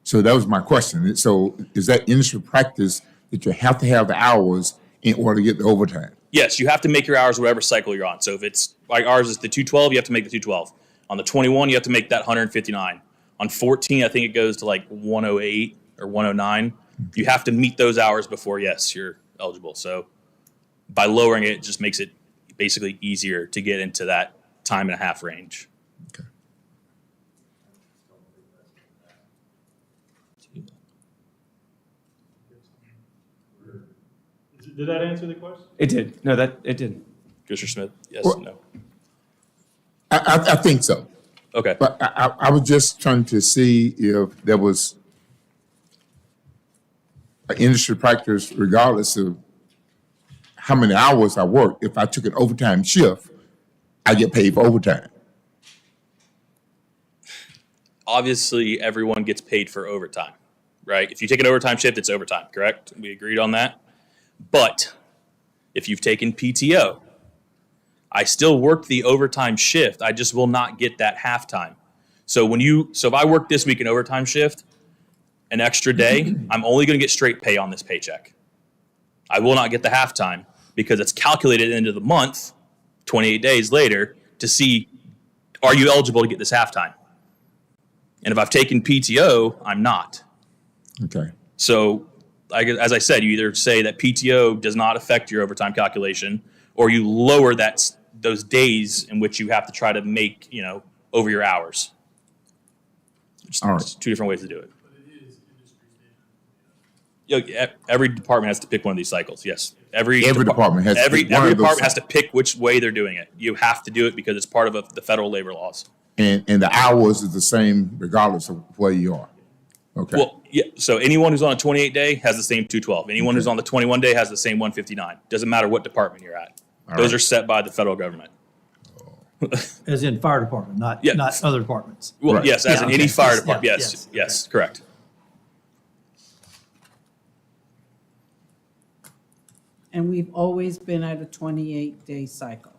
So that was my question. So is that industry practice that you have to have the hours in order to get the overtime? Yes, you have to make your hours whatever cycle you're on. So if it's like ours is the 212, you have to make the 212. On the 21, you have to make that 159. On 14, I think it goes to like 108 or 109. You have to meet those hours before, yes, you're eligible. So by lowering it, it just makes it basically easier to get into that time and a half range. Okay. Did that answer the question? It did. No, it did. Commissioner Smith, yes, Well- no? I think so. Okay. But I was just trying to see if there was an industry practice regardless of how many hours I work. If I took an overtime shift, I get paid for overtime. Obviously, everyone gets paid for overtime, right? If you take an overtime shift, it's overtime, correct? We agreed on that. But if you've taken PTO, I still work the overtime shift. I just will not get that halftime. So if I work this week an overtime shift, an extra day, I'm only going to get straight pay on this paycheck. I will not get the halftime because it's calculated at the end of the month, 28 days later, to see, are you eligible to get this halftime? And if I've taken PTO, I'm not. Okay. So, as I said, you either say that PTO does not affect your overtime calculation, or you lower those days in which you have to try to make, over your hours. All right. It's two different ways to do it. Every department has to pick one of these cycles. Yes, every department has to every pick one of those department has to pick which way they're doing it. You have to do it because it's part of the federal labor laws. And the hours is the same regardless of where you are. Okay. Well, yeah. So anyone who's on a 28-day has the same 212. Anyone who's on the 21-day has the same 159. Doesn't matter what department you're at. Those are set by the federal government. As in fire department, not other departments. Well, Right. yes, as in any fire department. Yeah, Yes, correct. And we've always been at a 28-day cycle.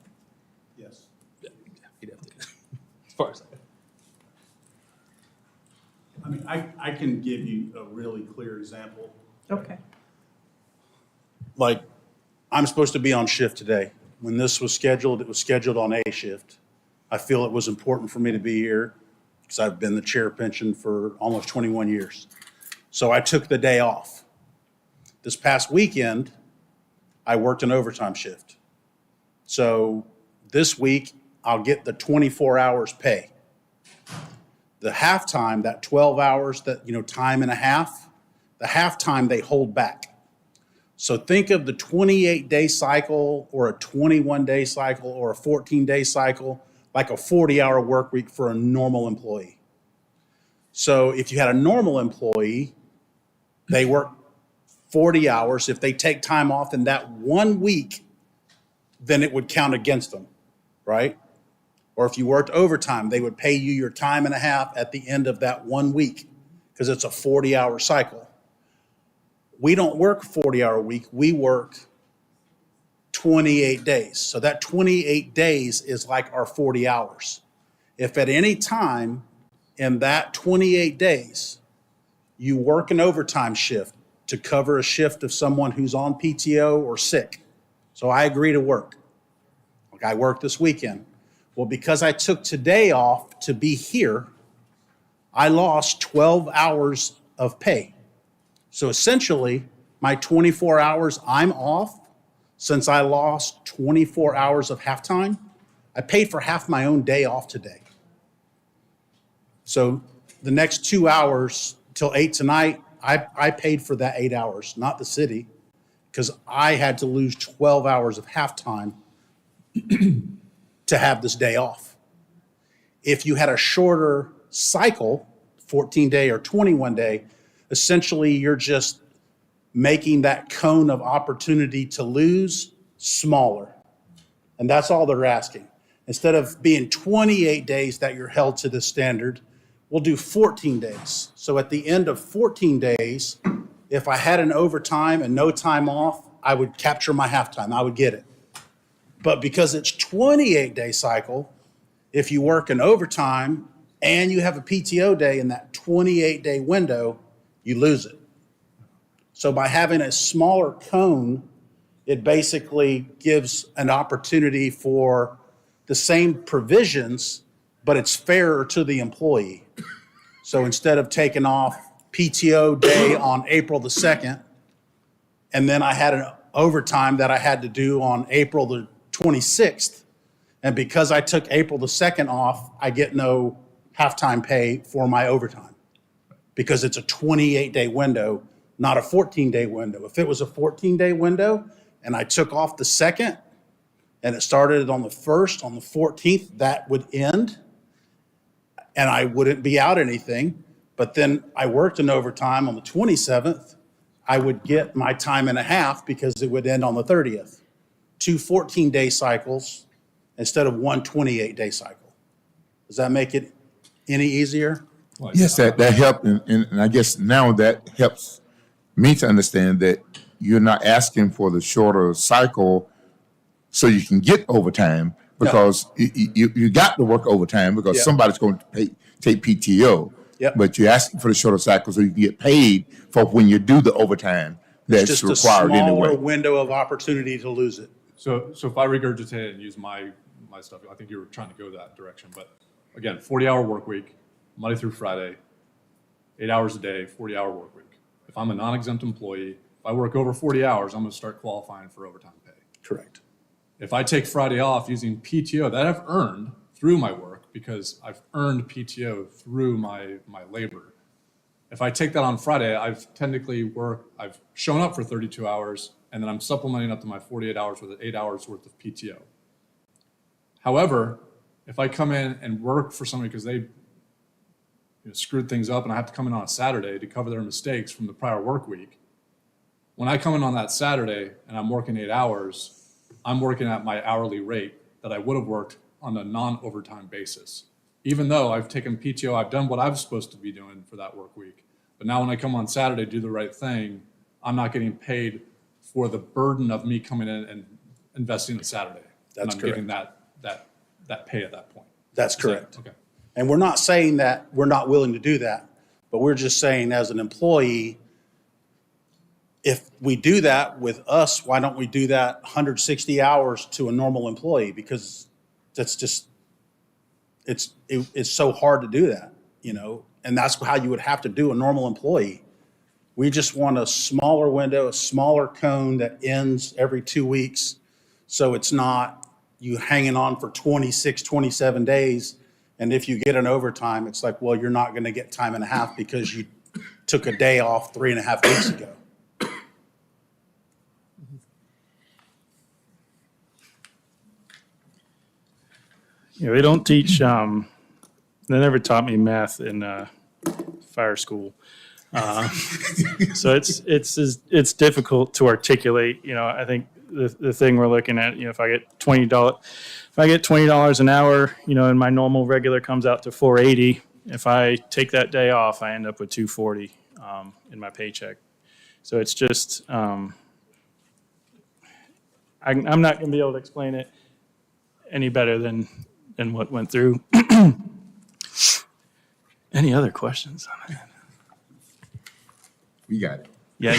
Yes. You'd have to- As far as I mean, I can give you a really clear example. Okay. Like, I'm supposed to be on shift today. When this was scheduled, it was scheduled on A shift. I feel it was important for me to be here because I've been the chair pension for almost 21 years. So I took the day off. This past weekend, I worked an overtime shift. So this week, I'll get the 24 hours pay. The halftime, that 12 hours, time and a half, the halftime they hold back. So think of the 28-day cycle or a 21-day cycle or a 14-day cycle like a 40-hour work week for a normal employee. So if you had a normal employee, they work 40 hours. If they take time off in that 1 week, then it would count against them, right? Or if you worked overtime, they would pay you your time and a half at the end of that 1 week because it's a 40-hour cycle. We don't work 40-hour week. We work 28 days. So that 28 days is like our 40 hours. If at any time in that 28 days, you work an overtime shift to cover a shift of someone who's on PTO or sick. So I agree to work. Like I worked this weekend. Well, because I took today off to be here, I lost 12 hours of pay. So essentially, my 24 hours I'm off, since I lost 24 hours of halftime, I paid for half my own day off today. So the next 2 hours till 8 tonight, I paid for that 8 hours, not the city, because I had to lose 12 hours of halftime to have this day off. If you had a shorter cycle, 14-day or 21-day, essentially you're just making that cone of opportunity to lose smaller. And that's all they're asking. Instead of being 28 days that you're held to this standard, we'll do 14 days. So at the end of 14 days, if I had an overtime and no time off, I would capture my halftime. I would get it. But because it's 28-day cycle, if you work an overtime and you have a PTO day in that 28-day window, you lose it. So by having a smaller cone, it basically gives an opportunity for the same provisions, but it's fairer to the employee. So instead of taking off PTO day on April the 2nd, and then I had an overtime that I had to do on April the 26th, and because I took April the 2nd off, I get no halftime pay for my overtime because it's a 28-day window, not a 14-day window. If it was a 14-day window and I took off the 2nd and it started on the 1st, on the 14th, that would end and I wouldn't be out anything. But then I worked an overtime on the 27th, I would get my time and a half because it would end on the 30th. 2 14-day cycles instead of one 28-day cycle. Does that make it any easier? Yes, that helped, and I guess now that helps me to understand that you're not asking for the shorter cycle so you can get overtime, because you got to work overtime because Yeah. somebody's going to take PTO. Yep. But you're asking for the shorter cycle so you can get paid for when you do the overtime It's that's just a required smaller anyway. window of opportunity to lose it. So if I regurgitate and use my stuff, I think you were trying to go that direction. But again, 40-hour work week, Monday through Friday, 8 hours a day, 40-hour work week. If I'm a non-exempt employee, if I work over 40 hours, I'm going to start qualifying for overtime pay. Correct. If I take Friday off using PTO that I've earned through my work, because I've earned PTO through my labor, if I take that on Friday, I've shown up for 32 hours, and then I'm supplementing up to my 48 hours with 8 hours worth of PTO. However, if I come in and work for somebody because they screwed things up and I have to come in on a Saturday to cover their mistakes from the prior work week, when I come in on that Saturday and I'm working 8 hours, I'm working at my hourly rate that I would have worked on a non-overtime basis. Even though I've taken PTO, I've done what I'm supposed to be doing for that work week. But now when I come on Saturday, do the right thing, I'm not getting paid for the burden of me coming in and investing in Saturday. That's and I'm correct. getting that pay at that point. That's Is that- correct. Okay. And we're not saying that we're not willing to do that, but we're just saying as an employee, if we do that with us, why don't we do that 160 hours to a normal employee? Because that's just, it's so hard to do that, and that's how you would have to do a normal employee. We just want a smaller window, a smaller cone that ends every 2 weeks. So it's not you hanging on for 26, 27 days. And if you get an overtime, it's like, well, you're not going to get time and a half because you took a day off 3.5 weeks ago. They don't teach, they never taught me math in fire school. So it's difficult to articulate. I think the thing we're looking at, if I get $20 an hour, and my normal regular comes out to $4.80. If I take that day off, I end up with $2.40 in my paycheck. So it's just, I'm not going to be able to explain it any better than what went through. Any other questions on that? We got it. Yeah.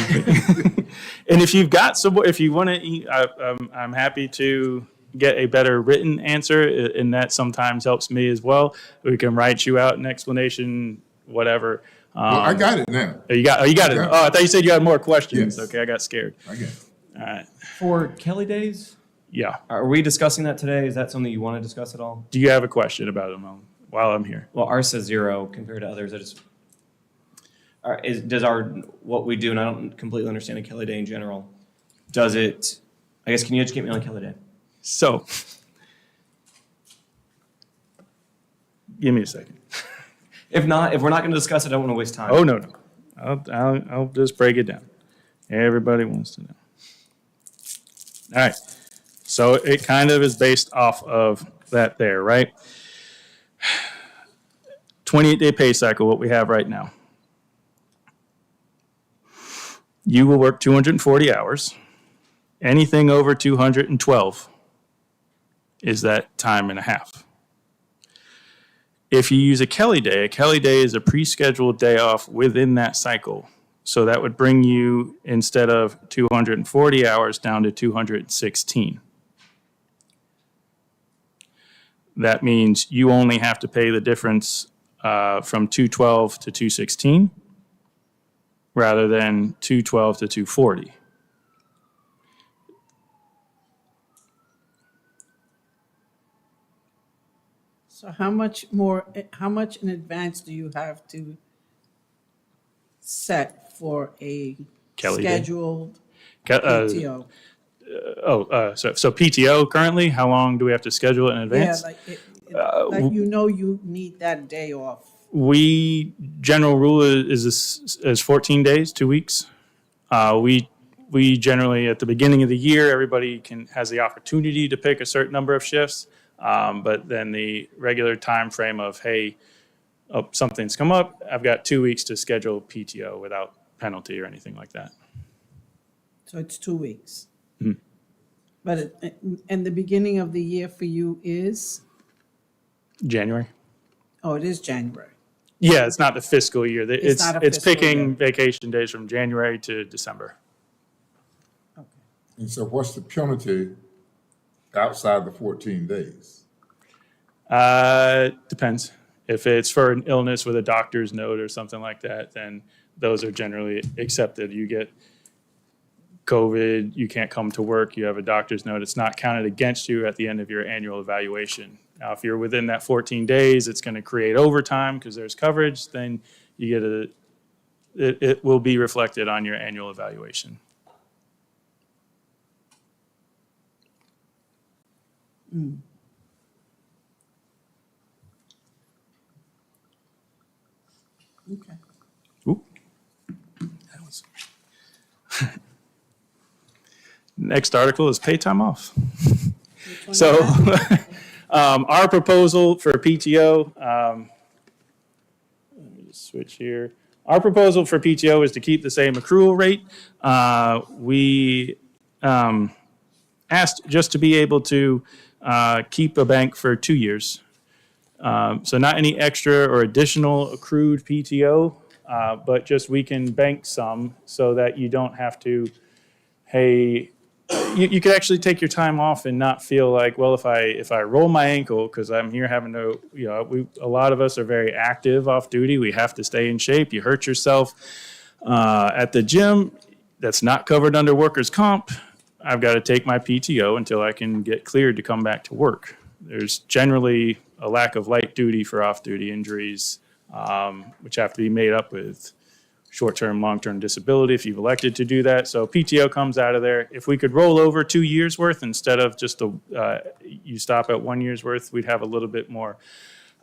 And if you've got if you want to, I'm happy to get a better written answer, and that sometimes helps me as well. We can write you out an explanation, whatever. Well, I got it now. You got it. Yeah. Oh, I thought you said you had more questions. Yes. Okay, I got scared. I got it. All right. For Kelly Days, Yeah. are we discussing that today? Is that something you want to discuss at all? Do you have a question about them while I'm here? Well, ours says 0 compared to others. What we do, and I don't completely understand a Kelly Day in general, does it, I guess, can you educate me on Kelly Day? So, give me a second. If we're not going to discuss it, I don't want to waste time. Oh, no. I'll just break it down. Everybody wants to know. All right. So it kind of is based off of that there, right? 28-day pay cycle, what we have right now. You will work 240 hours. Anything over 212 is that time and a half. If you use a Kelly Day is a pre-scheduled day off within that cycle. So that would bring you, instead of 240 hours, down to 216. That means you only have to pay the difference from 212 to 216 rather than 212 to 240. So how much in advance do you have to set for a Kelly Day. scheduled Ca- PTO? So PTO currently, how long do we have to schedule it in Yeah, advance? like you need that day off. General rule is 14 days, 2 weeks. We We generally, at the beginning of the year, everybody has the opportunity to pick a certain number of shifts. But then the regular time frame of, hey, oh, something's come up, I've got 2 weeks to schedule PTO without penalty or anything like that. So it's 2 weeks. Mhm. But, and the beginning of the year for you is, January? oh, it is January. Yeah, it's not the fiscal year. It's not a It's fiscal picking year. vacation days from January to December. Okay. And so what's the penalty outside the 14 days? Depends. If it's for an illness with a doctor's note or something like that, then those are generally accepted. You get COVID, you can't come to work, you have a doctor's note, it's not counted against you at the end of your annual evaluation. Now, if you're within that 14 days, it's going to create overtime because there's coverage, then you get it will be reflected on your annual evaluation. Okay. Ooh. That was- Next article is pay time off. So our proposal for PTO, let me just switch here. Our proposal for PTO is to keep the same accrual rate. We asked just to be able to keep a bank for 2 years. So not any extra or additional accrued PTO, but just we can bank some so that you don't have to, hey, you could actually take your time off and not feel like, well, if I roll my ankle because I'm here having to, a lot of us are very active off duty. We have to stay in shape. You hurt yourself at the gym. That's not covered under workers' comp. I've got to take my PTO until I can get cleared to come back to work. There's generally a lack of light duty for off-duty injuries, which have to be made up with short-term, long-term disability if you've elected to do that. So PTO comes out of there. If we could roll over 2 years worth instead of just you stop at 1 year's worth, we'd have a little bit more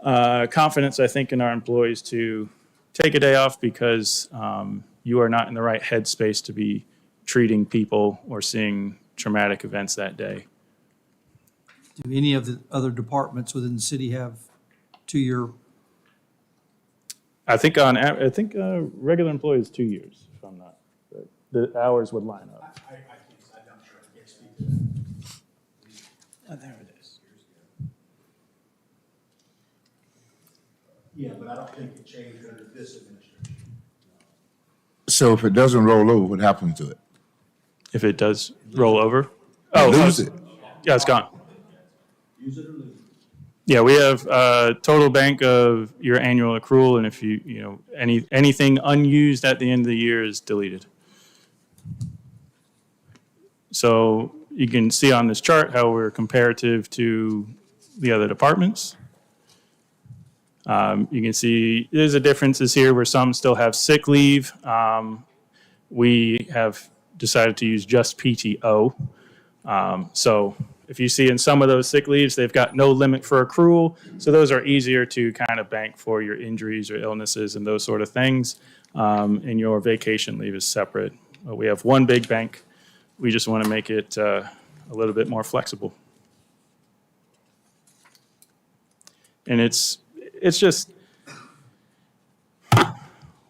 confidence, I think, in our employees to take a day off because you are not in the right headspace to be treating people or seeing traumatic events that day. Do any of the other departments within the city have 2-year? I think regular employee is 2 years, if I'm not, but the hours would line up. I'm not sure, I can't speak to that. Oh, there it is. Yeah, but I don't think it changed under this administration. So if it doesn't roll over, what happens to it? If it does roll over. Lose it. Yeah, it's gone. Use it or lose it. Yeah, we have a total bank of your annual accrual, and if anything unused at the end of the year is deleted. So you can see on this chart how we're comparative to the other departments. You can see there's a differences here where some still have sick leave. We have decided to use just PTO. So if you see in some of those sick leaves, they've got no limit for accrual. So those are easier to kind of bank for your injuries or illnesses and those sort of things. And your vacation leave is separate. We have one big bank. We just want to make it a little bit more flexible. And it's just,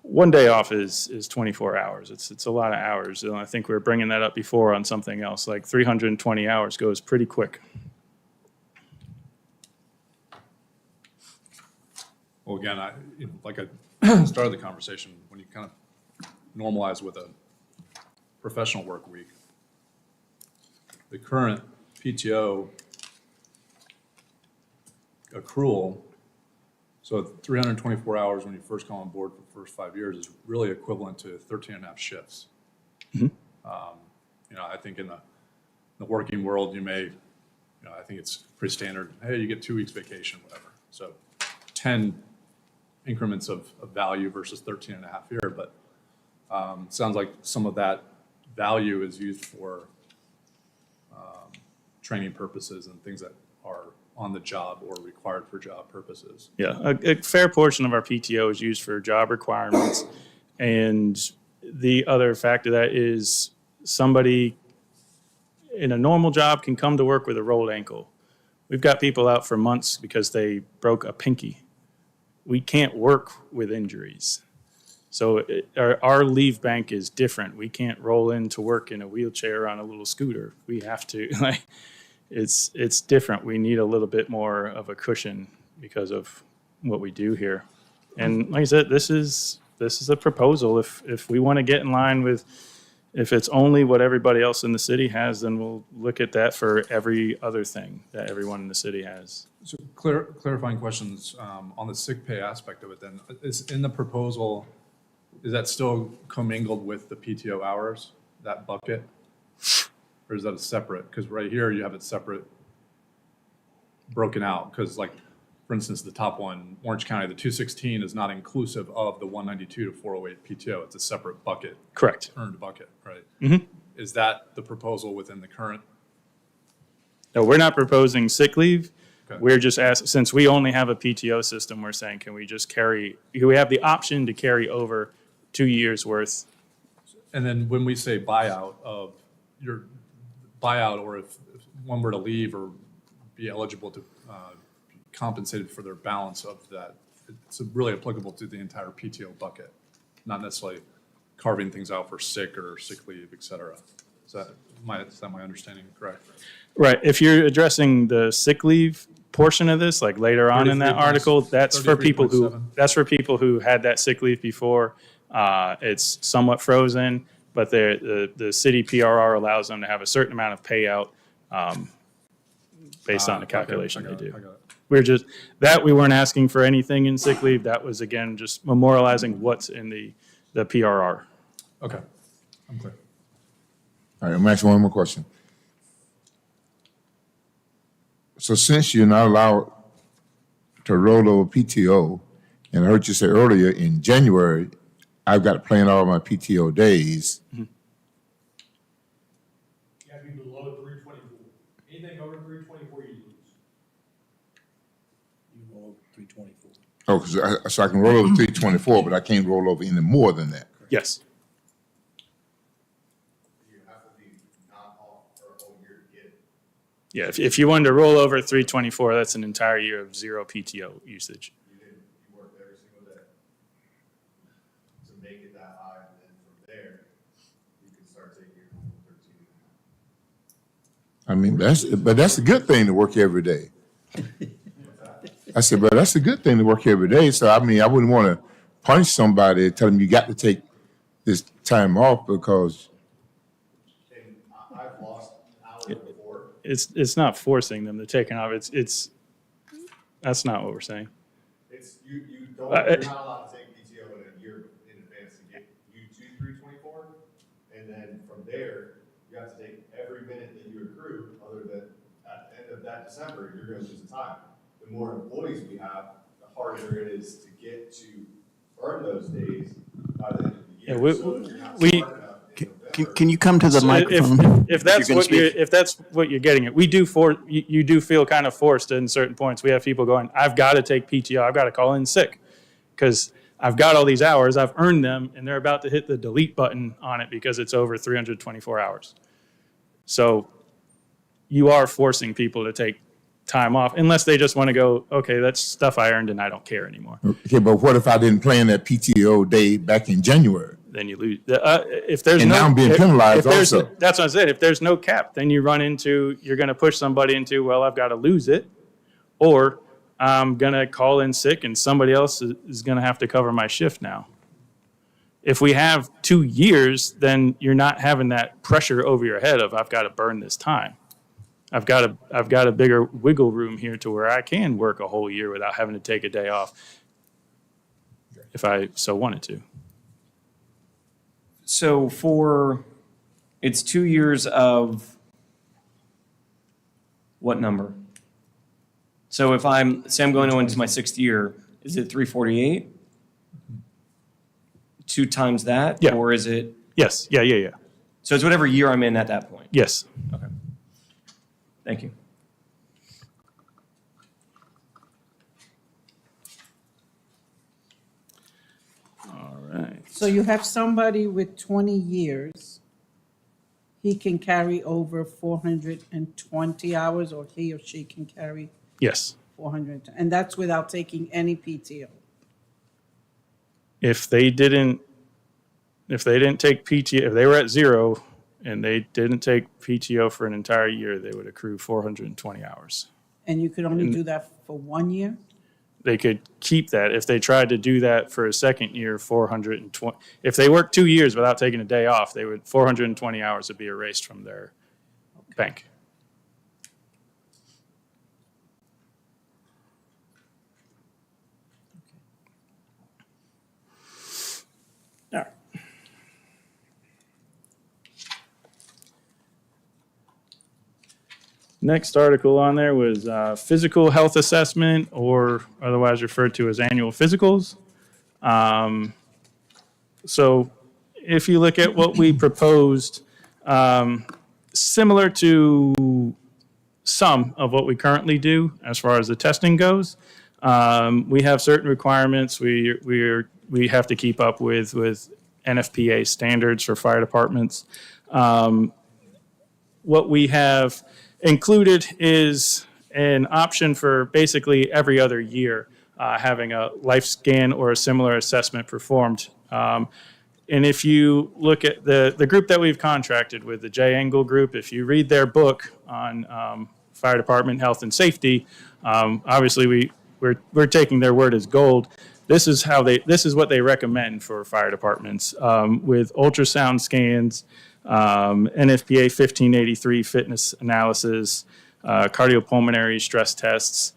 one day off is 24 hours. It's a lot of hours. And I think we were bringing that up before on something else. Like 320 hours goes pretty quick. Well, again, like I started the conversation, when you kind of normalize with a professional work week, the current PTO accrual, so 324 hours when you first come on board for the first 5 years is really equivalent to 13 and a half shifts. I think in the working world, I think it's pretty standard. Hey, you get 2 weeks vacation, whatever. So 10 increments of value versus 13 and a half here, but sounds like some of that value is used for training purposes and things that are on the job or required for job purposes. Yeah, a fair portion of our PTO is used for job requirements. And the other factor that is somebody in a normal job can come to work with a rolled ankle. We've got people out for months because they broke a pinky. We can't work with injuries. So our leave bank is different. We can't roll into work in a wheelchair on a little scooter. We have to, like, it's different. We need a little bit more of a cushion because of what we do here. And like I said, this is a proposal. If we want to get in line with, if it's only what everybody else in the city has, then we'll look at that for every other thing that everyone in the city has. So clarifying questions on the sick pay aspect of it then. Is in the proposal, is that still commingled with the PTO hours, that bucket? Or is that a separate? Because right here you have it separate, broken out. Because like, for instance, the top one, Orange County, the 216 is not inclusive of the 192 to 408 PTO. It's a separate bucket. Correct. Earned bucket, right? Mhm. Is that the proposal within the current? No, we're not proposing sick leave. Okay. We're just asking, since we only have a PTO system, we're saying, can we just we have the option to carry over 2 years worth. And then when we say buyout of your buyout, or if one were to leave or be eligible to be compensated for their balance of that, it's really applicable to the entire PTO bucket, not necessarily carving things out for sick or sick leave, et cetera. Is that my understanding correct? Right. If you're addressing the sick leave portion of this, like later on in that 33. article, that's for people who 33.7. had that sick leave before. It's somewhat frozen, but the city PRR allows them to have a certain amount of payout based on the Okay, calculation I got they it, do. I got it. We're just, we weren't asking for anything in sick leave. That was, again, just memorializing what's in the PRR. Okay, I'm clear. All right, I'm asking one more question. So since you're not allowed to roll over PTO, and I heard you say earlier in January, I've got to plan all my PTO days. You have to be below 324. Anything over 324, you lose. You roll 324. Oh, so I can roll over 324, but I can't roll over any more than that. Yes. You have to be not off for a whole year to get it. Yeah, if you wanted to roll over 324, that's an entire year of zero PTO usage. You work every single day to make it that high, and then from there, you can start taking your normal 13. I mean, that's a good thing to work every day. I said, but that's a good thing to work every day. So, I mean, I wouldn't want to punish somebody, tell them you got to take this time off because. And I've lost hours before. It's not forcing them to take it off. That's not what we're saying. It's, you're not allowed to take PTO in a year in advance to get you to 324. And then from there, you have to take every minute that you accrue, other than at the end of that December, you're going to lose the time. The more employees we have, the harder it is to get to earn those days by the end of the year. Yeah, So if you're not we- smart enough in November- Can you come to the So microphone? if that's You're gonna what speak. if that's what you're getting at, you do feel kind of forced in certain points. We have people going, I've got to take PTO, I've got to call in sick because I've got all these hours, I've earned them, and they're about to hit the delete button on it because it's over 324 hours. So you are forcing people to take time off unless they just want to go, okay, that's stuff I earned and I don't care anymore. Okay, but what if I didn't plan that PTO day back in January? Then you lose. If there's And no, now I'm being if- penalized if there's- also. That's what I said. If there's no cap, then you run into, you're going to push somebody into, well, I've got to lose it, or I'm going to call in sick and somebody else is going to have to cover my shift now. If we have 2 years, then you're not having that pressure over your head of, I've got to burn this time. I've got a bigger wiggle room here to where I can work a whole year without having to take a day off if I so wanted to. So it's 2 years of what number? So if I'm going into my 6th year, is it 348? 2 times that? Yeah. Or is it, Yes, yeah. so it's whatever year I'm in at that point? Yes. Okay. Thank you. All right. So you have somebody with 20 years he can carry over 420 hours, or he or she can carry Yes. 400, and that's without taking any PTO. If they didn't take PTO, if they were at zero and they didn't take PTO for an entire year, they would accrue 420 hours. And you could only do that for 1 year? They could keep that. If they tried to do that for a second year, 420, if they worked 2 years without taking a day off, 420 hours would be erased from their bank. All right. Next article on there was physical health assessment, or otherwise referred to as annual physicals. So if you look at what we proposed, similar to some of what we currently do as far as the testing goes, we have certain requirements we have to keep up with NFPA standards for fire departments. What we have included is an option for basically every other year having a life scan or a similar assessment performed. And if you look at the group that we've contracted with, the J. Engel Group, if you read their book on fire department health and safety, obviously we're taking their word as gold. This is what they recommend for fire departments with ultrasound scans, NFPA 1583 fitness analysis, cardiopulmonary stress tests.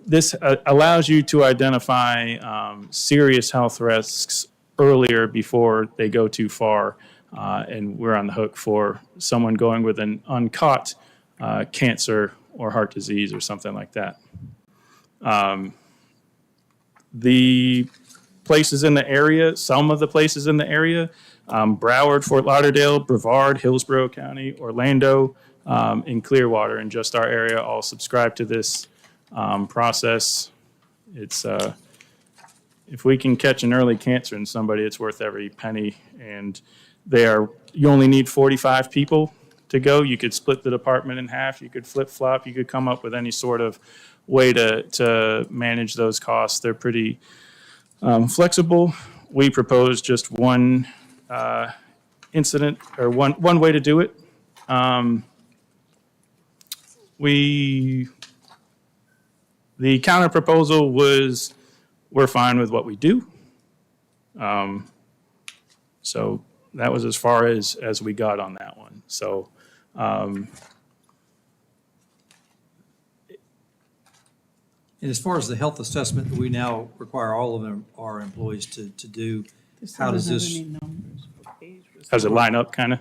This allows you to identify serious health risks earlier before they go too far, and we're on the hook for someone going with an uncaught cancer or heart disease or something like that. The places in the area, some of the places in the area, Broward, Fort Lauderdale, Brevard, Hillsborough County, Orlando, and Clearwater, in just our area, all subscribe to this process. It's if we can catch an early cancer in somebody, it's worth every penny. And you only need 45 people to go. You could split the department in half. You could flip-flop. You could come up with any sort of way to manage those costs. They're pretty flexible. We propose just one incident, or one way to do it. The counter proposal was, we're fine with what we do. So that was as far as we got on that one. So And as far as the health assessment that we now require all of our employees to do, how does this? how does it line up, kind of?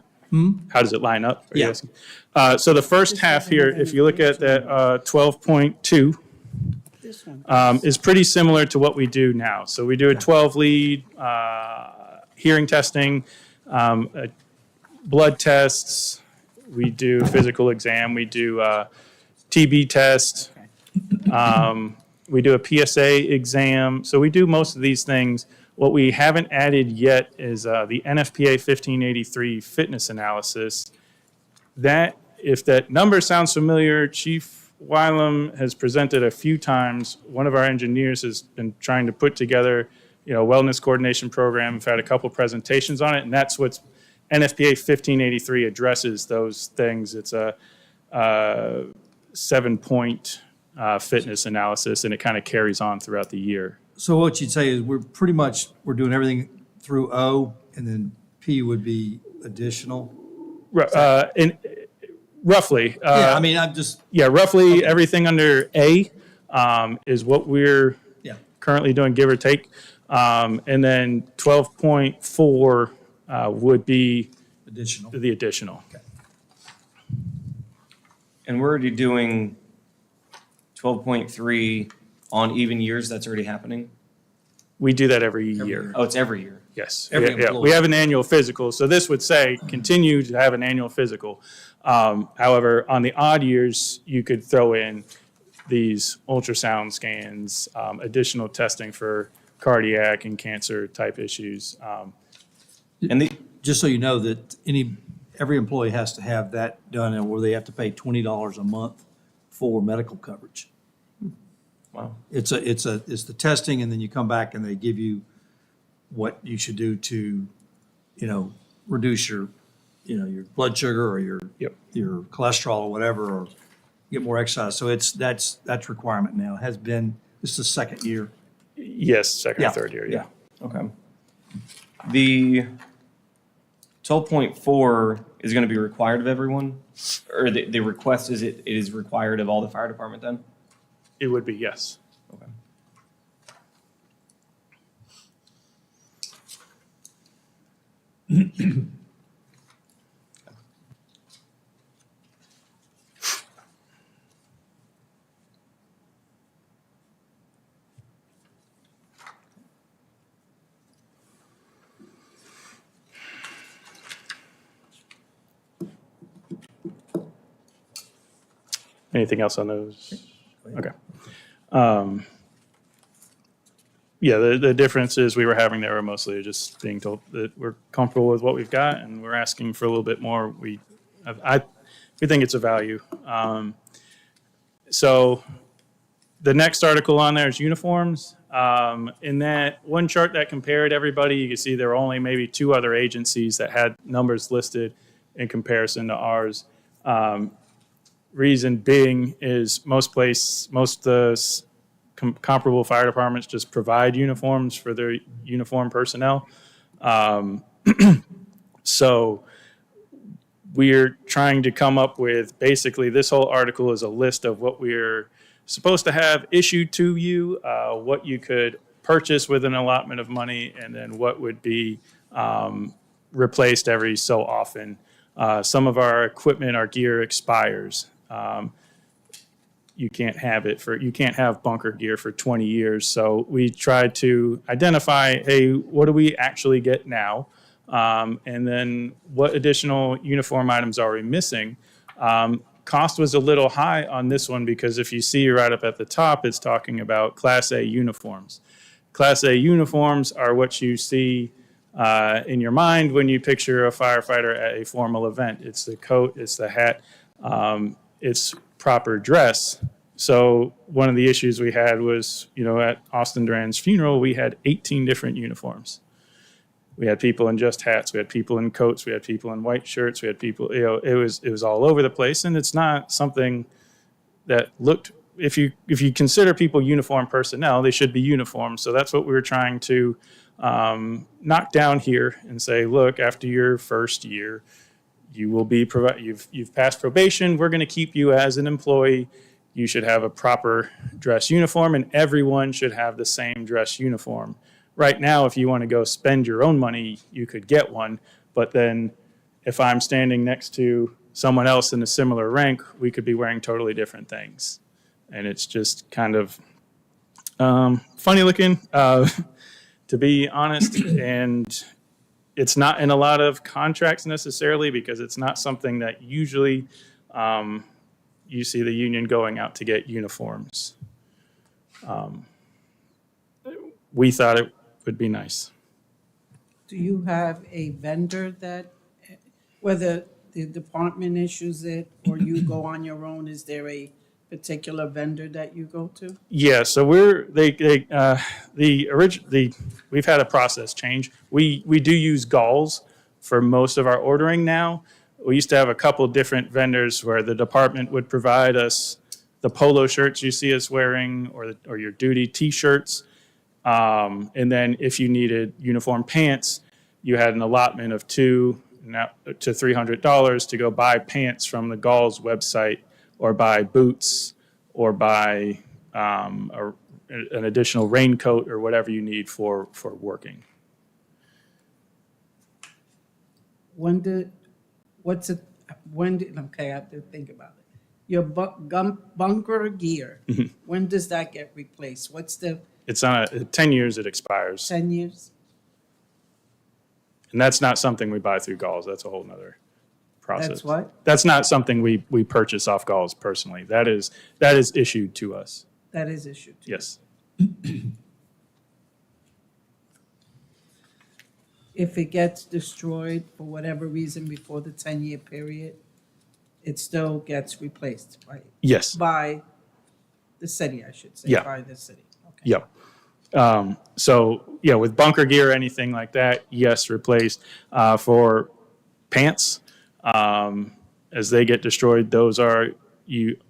How does it line up? Are you Yeah. asking? So the first half here, if you look at that 12.2, This one. is pretty similar to what we do now. So we do a 12 lead, hearing testing, blood tests, we do physical exam, we do TB test, we do a PSA exam. So we do most of these things. What we haven't added yet is the NFPA 1583 fitness analysis. If that number sounds familiar, Chief Wylam has presented a few times. One of our engineers has been trying to put together, a wellness coordination program. We've had a couple presentations on it, and that's what NFPA 1583 addresses, those things. It's a 7-point fitness analysis, and it kind of carries on throughout the year. So what you'd say is we're doing everything through O, and then P would be additional? Roughly. Yeah, I mean, I'm just, Yeah, roughly everything under A is what we're yeah, currently doing, give or take. And then 12.4 would be additional. the additional. And we're already doing 12.3 on even years, that's already happening? We do that every year. Oh, it's every year. Yes. Every Yeah, employee. we have an annual physical. So this would say continue to have an annual physical. However, on the odd years, you could throw in these ultrasound scans, additional testing for cardiac and cancer type issues. And the, Just so you know that every employee has to have that done, and where they have to pay $20 a month for medical coverage. Wow. It's the testing, and then you come back and they give you what you should do to, reduce your, your blood sugar or your cholesterol or whatever, or get more exercise. So that's requirement now. It has been, this is the second year. Yes, second Yeah. or third year, yeah. Okay. The 12.4 is going to be required of everyone? Or the request is it is required of all the fire department then? It would be, yes. Okay. Anything else on those? Okay. Yeah, the differences we were having there were mostly just being told that we're comfortable with what we've got and we're asking for a little bit more. We think it's a value. So the next article on there is uniforms. In that one chart that compared everybody, you can see there were only maybe 2 other agencies that had numbers listed in comparison to ours. Reason being is most comparable fire departments just provide uniforms for their uniformed personnel. So we're trying to come up with, basically this whole article is a list of what we're supposed to have issued to you, what you could purchase with an allotment of money, and then what would be replaced every so often. Some of our equipment, our gear expires. You can't have bunker gear for 20 years. So we tried to identify, hey, what do we actually get now? And then what additional uniform items are we missing? Cost was a little high on this one because if you see right up at the top, it's talking about Class A uniforms. Class A uniforms are what you see in your mind when you picture a firefighter at a formal event. It's the coat, it's the hat, it's proper dress. So one of the issues we had was, at Austin Duran's funeral, we had 18 different uniforms. We had people in just hats, we had people in coats, we had people in white shirts, we had people, it was all over the place, and it's not something that looked, if you consider people uniform personnel, they should be uniformed. So that's what we were trying to knock down here and say, look, after your first year, you will be you've passed probation. We're going to keep you as an employee. You should have a proper dress uniform, and everyone should have the same dress uniform. Right now, if you want to go spend your own money, you could get one. But then if I'm standing next to someone else in a similar rank, we could be wearing totally different things. And it's just kind of funny looking, to be honest. And it's not in a lot of contracts necessarily because it's not something that usually you see the union going out to get uniforms. We thought it would be nice. Do you have a vendor that, whether the department issues it or you go on your own, is there a particular vendor that you go to? Yeah, so we've had a process change. We do use galls for most of our ordering now. We used to have a couple different vendors where the department would provide us the polo shirts you see us wearing or your duty T-shirts. And then if you needed uniform pants, you had an allotment of $200 to $300 to go buy pants from the Gall's website, or buy boots, or buy an additional raincoat or whatever you need for working. Okay, I have to think about it. Your bunker gear, when does that get replaced? What's the It's on 10 years it expires. 10 years? And that's not something we buy through Gall's. That's a whole nother process. That's what? That's not something we purchase off Gall's personally. That is issued to us. That is issued. Yes. if it gets destroyed for whatever reason before the 10-year period, it still gets replaced, right? Yes. By the city, I should say, Yeah. by the city. Okay. Yep. So yeah, with bunker gear or anything like that, yes, replaced. For pants, as they get destroyed, those are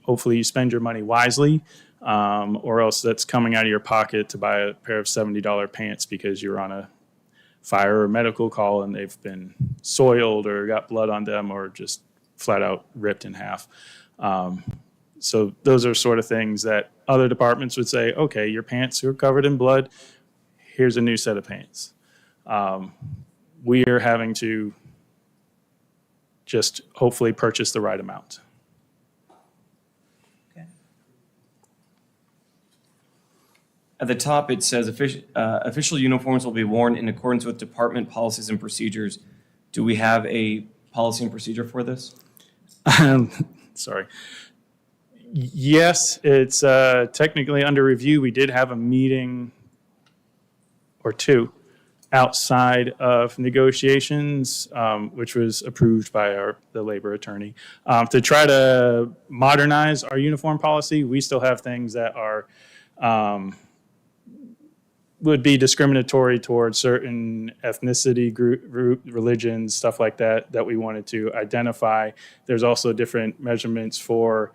hopefully you spend your money wisely, or else that's coming out of your pocket to buy a pair of $70 pants because you're on a fire or medical call and they've been soiled or got blood on them or just flat out ripped in half. So those are sort of things that other departments would say, okay, your pants are covered in blood. Here's a new set of pants. We are having to just hopefully purchase the right amount. Okay. At the top, it says official uniforms will be worn in accordance with department policies and procedures. Do we have a policy and procedure for this? Sorry. Yes, it's technically under review. We did have a meeting or two outside of negotiations, which was approved by the labor attorney, to try to modernize our uniform policy. We still have things that are would be discriminatory towards certain ethnicity group, religions, stuff like that, that we wanted to identify. There's also different measurements for,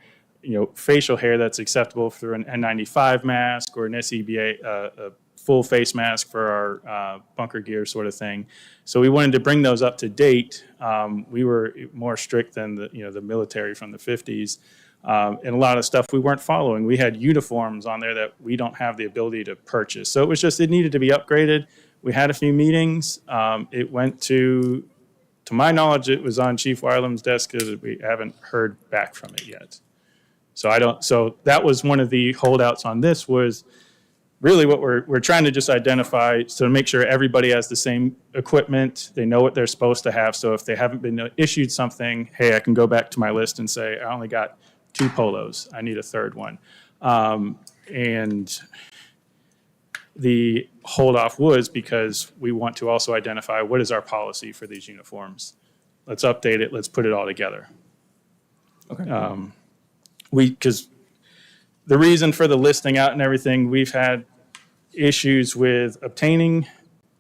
facial hair that's acceptable for an N95 mask or an SEBA, a full face mask for our bunker gear sort of thing. So we wanted to bring those up to date. We were more strict than the military from the 50s. And a lot of stuff we weren't following. We had uniforms on there that we don't have the ability to purchase. So it needed to be upgraded. We had a few meetings. It went to my knowledge, it was on Chief Wylam's desk because we haven't heard back from it yet. So that was one of the holdouts on this was really what we're trying to just identify so to make sure everybody has the same equipment. They know what they're supposed to have. So if they haven't been issued something, hey, I can go back to my list and say, I only got 2 polos. I need a third one. And the hold-off was because we want to also identify what is our policy for these uniforms. Let's update it. Let's put it all together. Okay. Because the reason for the listing out and everything, we've had issues with obtaining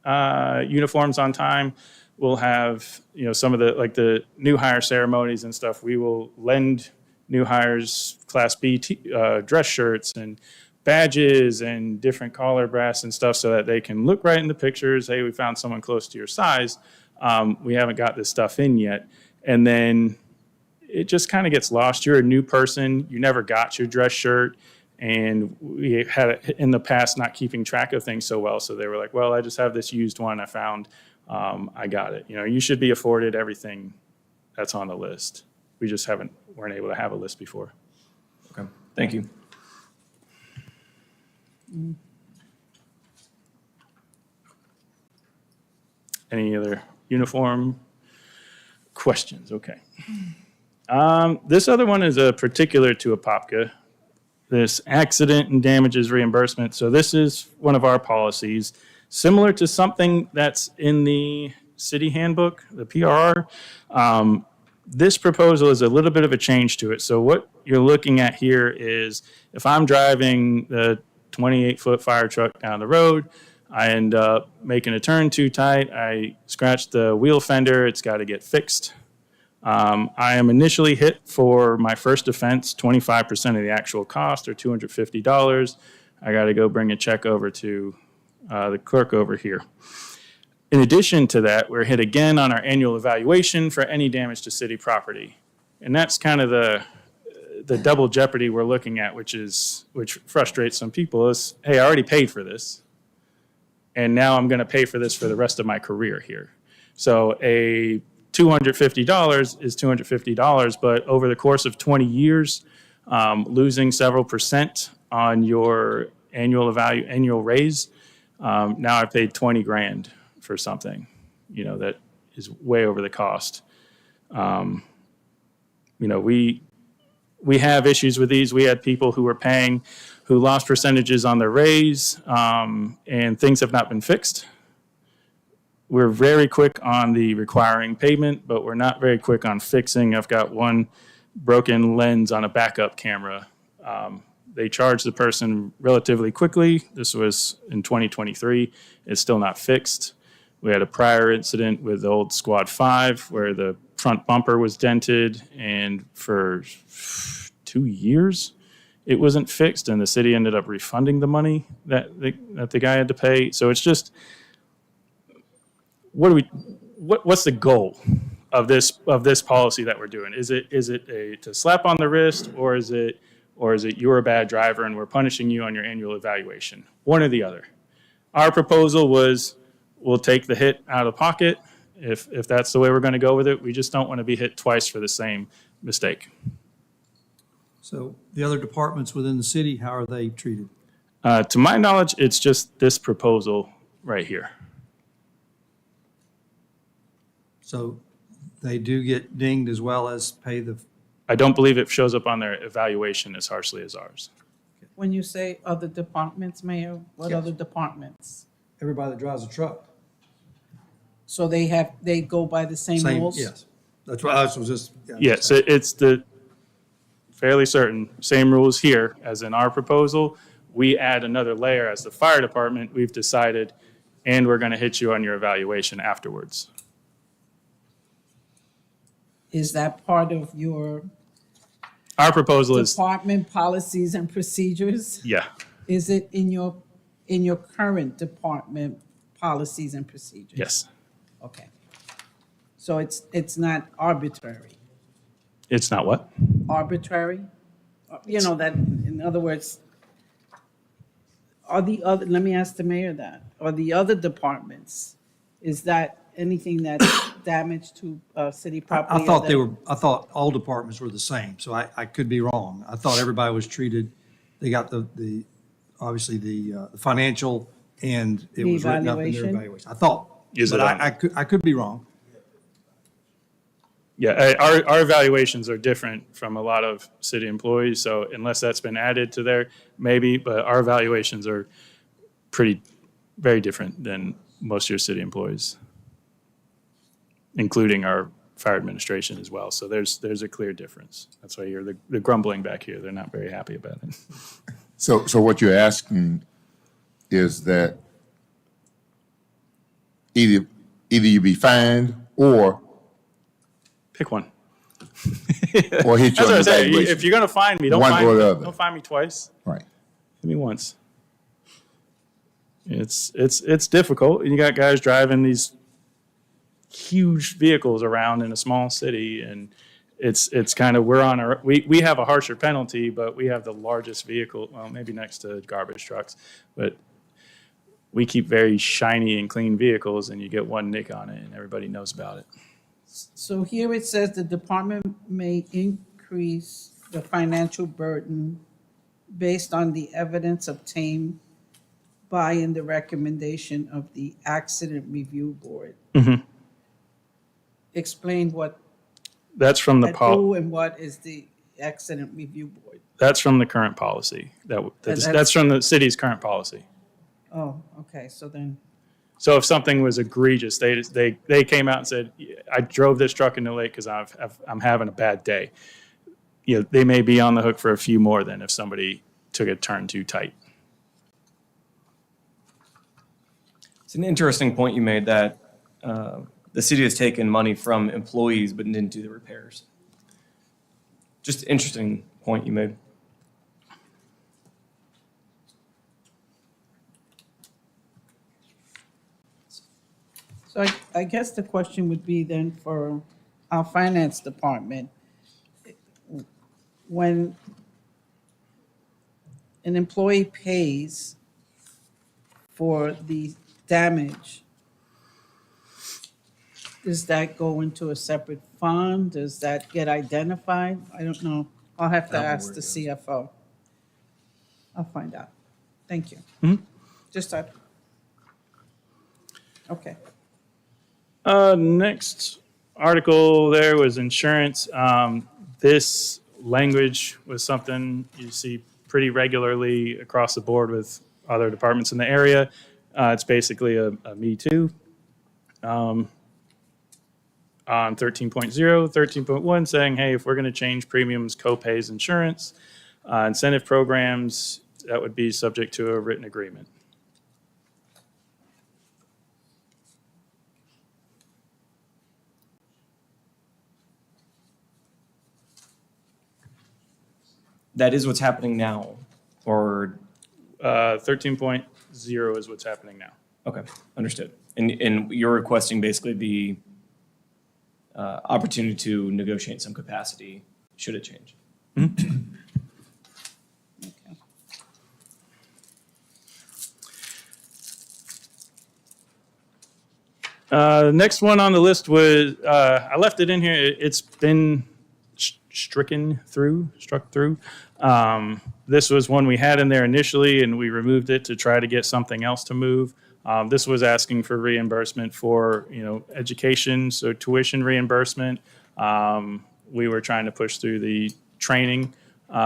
uniforms on time. We'll have, some of the new hire ceremonies and stuff. We will lend new hires Class B dress shirts and badges and different collar brass and stuff so that they can look right in the pictures. Hey, we found someone close to your size. We haven't got this stuff in yet. And then it just kind of gets lost. You're a new person. You never got your dress shirt. And we had in the past not keeping track of things so well. So they were like, well, I just have this used one I found. I got it. You should be afforded everything that's on the list. We just weren't able to have a list before. Okay. Thank you. Any other uniform questions? Okay. This other one is particular to Apopka, this accident and damages reimbursement. So this is one of our policies, similar to something that's in the city handbook, the PRR. This proposal is a little bit of a change to it. So what you're looking at here is if I'm driving the 28-foot fire truck down the road, I end up making a turn too tight. I scratch the wheel fender. It's got to get fixed. I am initially hit for my first offense, 25% of the actual cost, or $250. I got to go bring a check over to the clerk over here. In addition to that, we're hit again on our annual evaluation for any damage to city property. And that's kind of the double jeopardy we're looking at, which frustrates some people is, hey, I already paid for this. And now I'm going to pay for this for the rest of my career here. So a $250 is $250, but over the course of 20 years, losing several percent on your annual raise, now I paid 20 grand for something, that is way over the cost. We have issues with these. We had people who lost percentages on their raise, and things have not been fixed. we're very quick on the requiring payment, but we're not very quick on fixing. I've got one broken lens on a backup camera. They charged the person relatively quickly. This was in 2023. It's still not fixed. We had a prior incident with the old Squad 5 where the front bumper was dented, and for 2 years it wasn't fixed, and the city ended up refunding the money that the guy had to pay. So it's just, what's the goal of this policy that we're doing? Is it to slap on the wrist, or is it you're a bad driver and we're punishing you on your annual evaluation? One or the other. Our proposal was, we'll take the hit out of pocket if that's the way we're going to go with it. We just don't want to be hit twice for the same mistake. So the other departments within the city, how are they treated? To my knowledge, it's just this proposal right here. So they do get dinged as well as pay the, I don't believe it shows up on their evaluation as harshly as ours. When you say other departments, Mayor, what Yes. other departments? everybody that drives a truck. So they go by the same rules? Yes, that's what I was just. yeah, Yes, it's the fairly certain same rules here as in our proposal. We add another layer as the fire department. We've decided, and we're going to hit you on your evaluation afterwards. Is that part of your Our proposal is, department policies and procedures? yeah, Is it in your current department policies and procedures? yes. Okay. So it's not arbitrary? It's not what? Arbitrary? You know, that, in other words, let me ask the mayor that. Are the other departments, is that anything that's damage to city property? I thought I thought all departments were the same, so I could be wrong. I thought everybody was treated, they got the obviously the financial, and it The was written up in their evaluation? evaluation. I thought, Is it but on? I could be wrong. Yeah, our evaluations are different from a lot of city employees, so unless that's been added to there, maybe, but our evaluations are very different than most of your city employees, including our fire administration as well. So there's a clear difference. That's why you're the grumbling back here. They're not very happy about it. So what you're asking is that either you be fined or Pick one. hit That's you what on I the say. evaluation. If you're gonna find me, One or the other. don't find me twice. Right. Hit me once. It's difficult. You got guys driving these huge vehicles around in a small city, and it's kind of, we have a harsher penalty, but we have the largest vehicle, well, maybe next to garbage trucks, but we keep very shiny and clean vehicles, and you get one nick on it, and everybody knows about it. So here it says the department may increase the financial burden based on the evidence obtained by and the recommendation of the Accident Review Board. Mhm. Explain what, That's from the who and what is the Accident Review Board? That's from the current policy. That's from the city's current policy. Oh, okay, so then, So if something was egregious, they came out and said, I drove this truck in the lake because I'm having a bad day. You know, they may be on the hook for a few more than if somebody took a turn too tight. It's an interesting point you made that the city has taken money from employees but didn't do the repairs. Just interesting point you made. so I guess the question would be then for our finance department, when an employee pays for the damage, does that go into a separate fund? Does that get identified? I don't know. I'll have to ask the CFO. I'll find out. Thank you. Just okay. Next article there was insurance. This language was something you see pretty regularly across the board with other departments in the area. It's basically a Me Too. on 13.0, 13.1, saying, hey, if we're going to change premiums, co-pays, insurance, incentive programs, that would be subject to a written agreement. That is what's happening now, or, 13.0 is what's happening now. okay, understood. And you're requesting basically the opportunity to negotiate some capacity, should it change? Okay. Next one on the list was, I left it in here, it's been struck through. This was one we had in there initially, and we removed it to try to get something else to move. This was asking for reimbursement for, education, so tuition reimbursement. We were trying to push through the training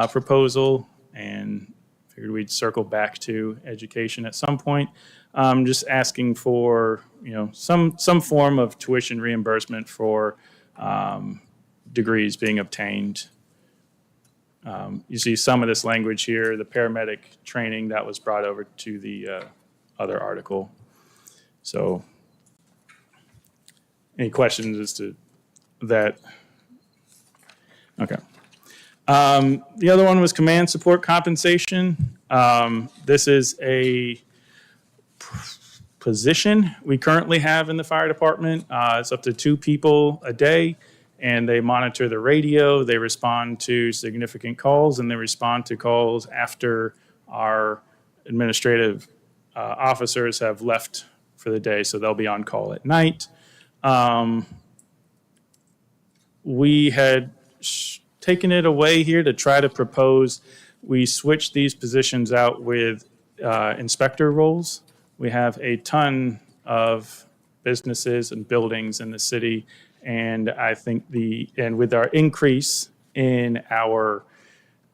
proposal and figured we'd circle back to education at some point. Just asking for, some form of tuition reimbursement for degrees being obtained. You see some of this language here, the paramedic training that was brought over to the other article. So any questions as to that? Okay. The other one was command support compensation. This is a position we currently have in the fire department. It's up to 2 people a day, and they monitor the radio, they respond to significant calls, and they respond to calls after our administrative officers have left for the day, so they'll be on call at night. We had taken it away here to try to propose, we switch these positions out with inspector roles. We have a ton of businesses and buildings in the city, and I think with our increase in our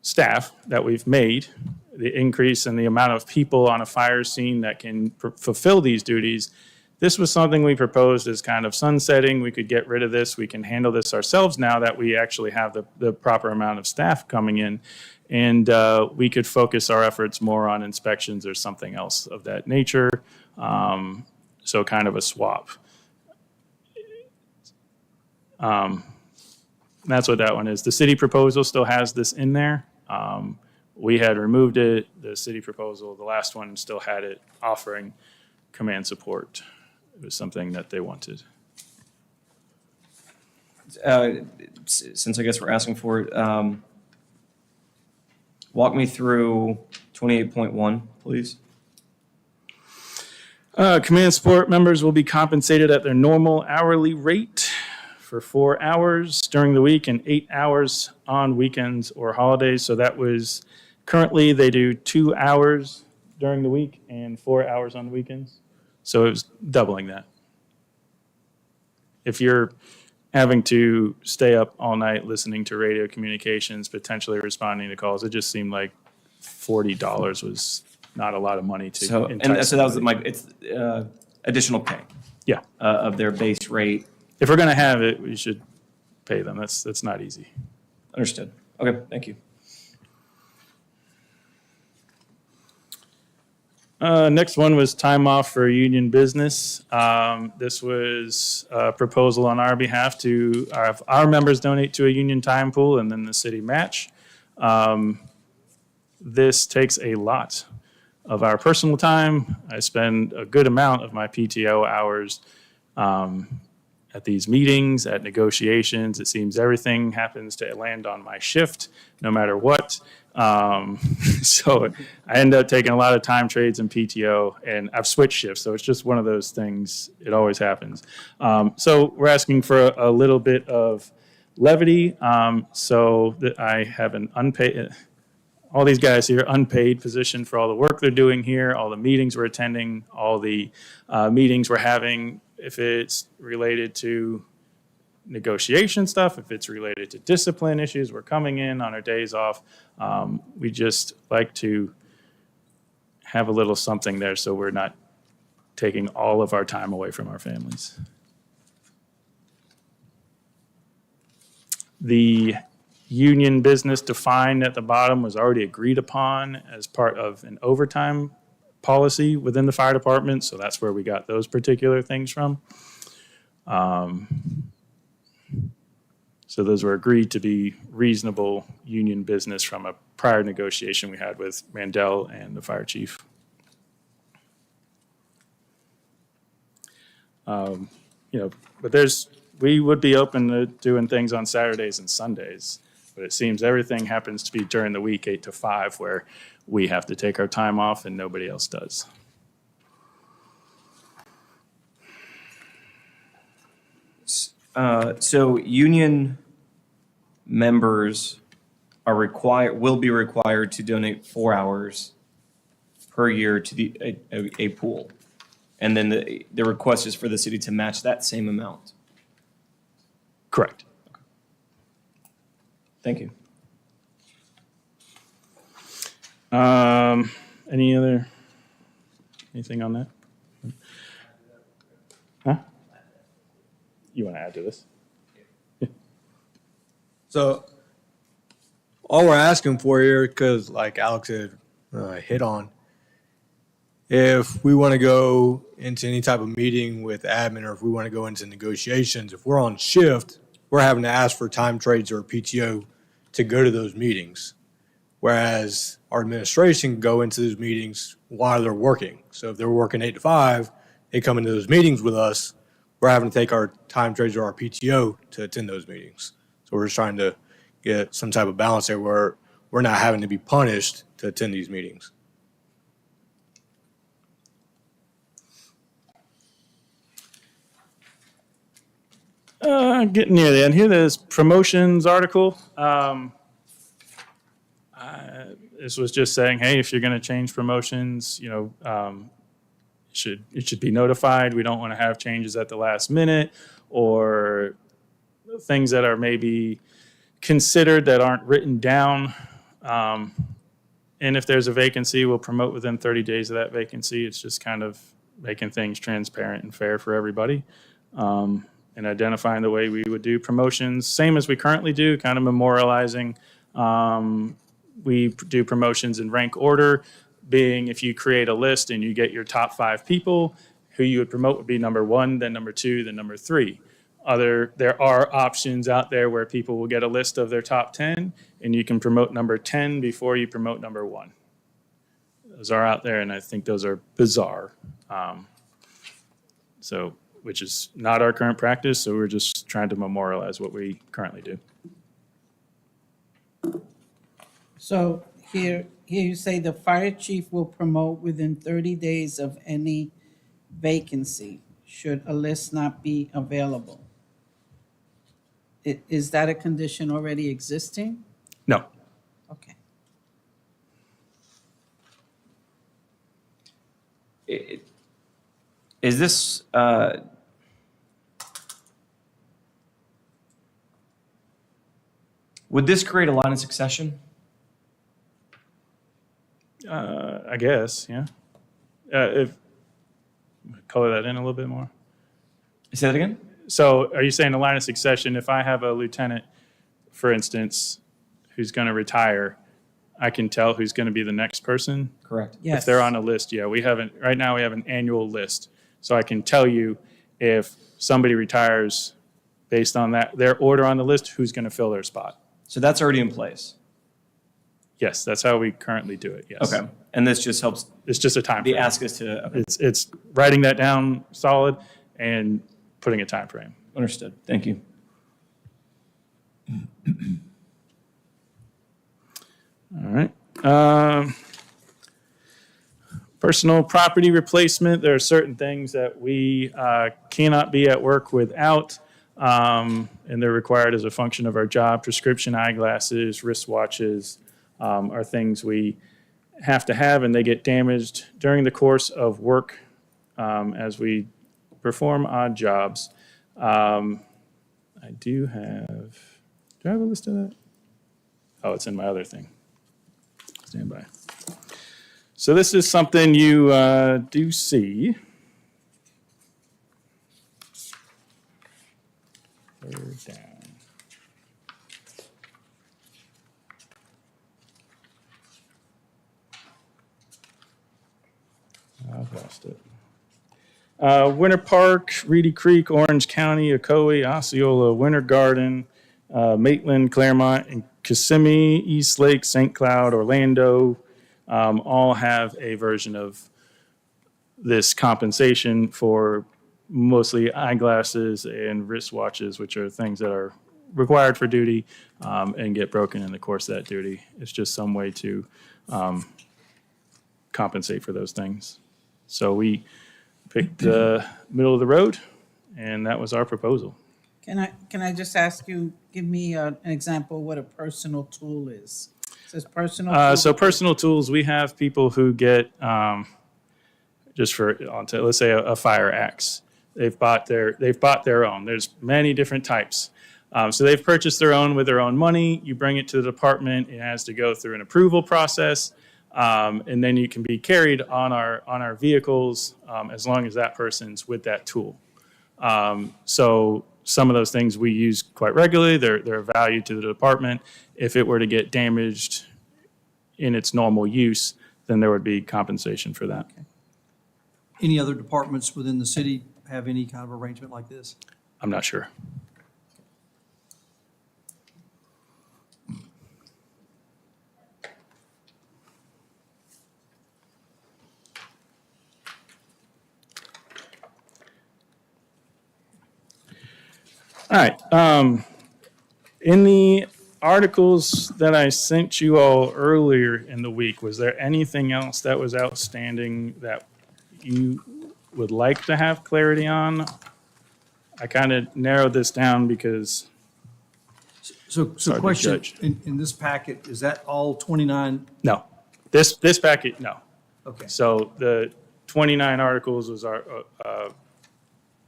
staff that we've made, the increase in the amount of people on a fire scene that can fulfill these duties, this was something we proposed as kind of sunsetting. We could get rid of this. We can handle this ourselves now that we actually have the proper amount of staff coming in. And we could focus our efforts more on inspections or something else of that nature. So kind of a swap. That's what that one is. The city proposal still has this in there. We had removed it. The city proposal, the last one, still had it offering command support. It was something that they wanted. Since I guess we're asking for it, walk me through 28.1, please. Command support members will be compensated at their normal hourly rate for 4 hours during the week and 8 hours on weekends or holidays. So that was, currently they do 2 hours during the week and 4 hours on the weekends. So it was doubling that. If you're having to stay up all night listening to radio communications, potentially responding to calls, it just seemed like $40 was not a lot of money to So, entice and so that was somebody. it's additional pay Yeah. of their base rate. If we're going to have it, we should pay them. That's not easy. Understood. Okay, thank you. Next one was time off for union business. This was a proposal on our behalf to have our members donate to a union time pool and then the city match. This takes a lot of our personal time. I spend a good amount of my PTO hours at these meetings, at negotiations. It seems everything happens to land on my shift, no matter what. So I end up taking a lot of time trades and PTO, and I've switched shifts, so it's just one of those things. It always happens. So we're asking for a little bit of levity, so that I have an unpaid, all these guys here, unpaid position for all the work they're doing here, all the meetings we're attending, all the meetings we're having, if it's related to negotiation stuff, if it's related to discipline issues, we're coming in on our days off. We just like to have a little something there so we're not taking all of our time away from our families. The union business defined at the bottom was already agreed upon as part of an overtime policy within the fire department, so that's where we got those particular things from. So those were agreed to be reasonable union business from a prior negotiation we had with Mandel and the fire chief. But we would be open to doing things on Saturdays and Sundays, but it seems everything happens to be during the week, 8 to 5, where we have to take our time off and nobody else does. So union members will be required to donate 4 hours per year to a pool. And then the request is for the city to match that same amount. Correct. Thank you. Anything on that? Huh? You want to add to this? So all we're asking for here, because like Alex had hit on, if we want to go into any type of meeting with admin or if we want to go into negotiations, if we're on shift, we're having to ask for time trades or PTO to go to those meetings. Whereas our administration can go into those meetings while they're working. So if they're working 8 to 5, they come into those meetings with us. We're having to take our time trades or our PTO to attend those meetings. So we're just trying to get some type of balance there where we're not having to be punished to attend these meetings. Getting near the end here, this promotions article. This was just saying, hey, if you're going to change promotions, it should be notified. We don't want to have changes at the last minute or things that are maybe considered that aren't written down. And if there's a vacancy, we'll promote within 30 days of that vacancy. It's just kind of making things transparent and fair for everybody. And identifying the way we would do promotions, same as we currently do, kind of memorializing. We do promotions in rank order, being if you create a list and you get your top 5 people, who you would promote would be number 1, then number 2, then number 3. There are options out there where people will get a list of their top 10, and you can promote number 10 before you promote number 1. Those are out there, and I think those are bizarre. Which is not our current practice, so we're just trying to memorialize what we currently do. So here you say the fire chief will promote within 30 days of any vacancy, should a list not be available. Is that a condition already existing? No. Okay. Is this, would this create a line of succession? I guess, yeah. If color that in a little bit more. Say that again? So are you saying a line of succession, if I have a lieutenant, for instance, who's going to retire, I can tell who's going to be the next person? Correct. Yes. If they're on a list, yeah. Right now we have an annual list. So I can tell you if somebody retires based on their order on the list, who's going to fill their spot. So that's already in place? Yes, that's how we currently do it, yes. Okay. And this just helps It's just a time the frame. ask us to, okay. It's writing that down solid and putting a time frame. Understood. Thank you. All right. Personal property replacement, there are certain things that we cannot be at work without, and they're required as a function of our job. Prescription eyeglasses, wristwatches are things we have to have, and they get damaged during the course of work as we perform odd jobs. I do I have a list of that? Oh, it's in my other thing. Stand by. So this is something you do see. I've lost it. Winter Park, Reedy Creek, Orange County, Ocoee, Osceola, Winter Garden, Maitland, Claremont, and Kissimmee, East Lake, St. Cloud, Orlando, all have a version of this compensation for mostly eyeglasses and wristwatches, which are things that are required for duty and get broken in the course of that duty. It's just some way to compensate for those things. So we picked the middle of the road, and that was our proposal. Can I just ask you, give me an example of what a personal tool is? It says personal. tool. So personal tools, we have people who get, just for, let's say a fire axe. They've bought their own. There's many different types. So they've purchased their own with their own money. You bring it to the department. It has to go through an approval process. And then you can be carried on our vehicles as long as that person's with that tool. So some of those things we use quite regularly. They're of value to the department. If it were to get damaged in its normal use, then there would be compensation for that. Any other departments within the city have any kind of arrangement like this? I'm not sure. All right. In the articles that I sent you all earlier in the week, was there anything else that was outstanding that you would like to have clarity on? I kind of narrowed this down because So hard to question, judge. in this packet, is that all 29? no, this packet, no. Okay. So the 29 articles was our,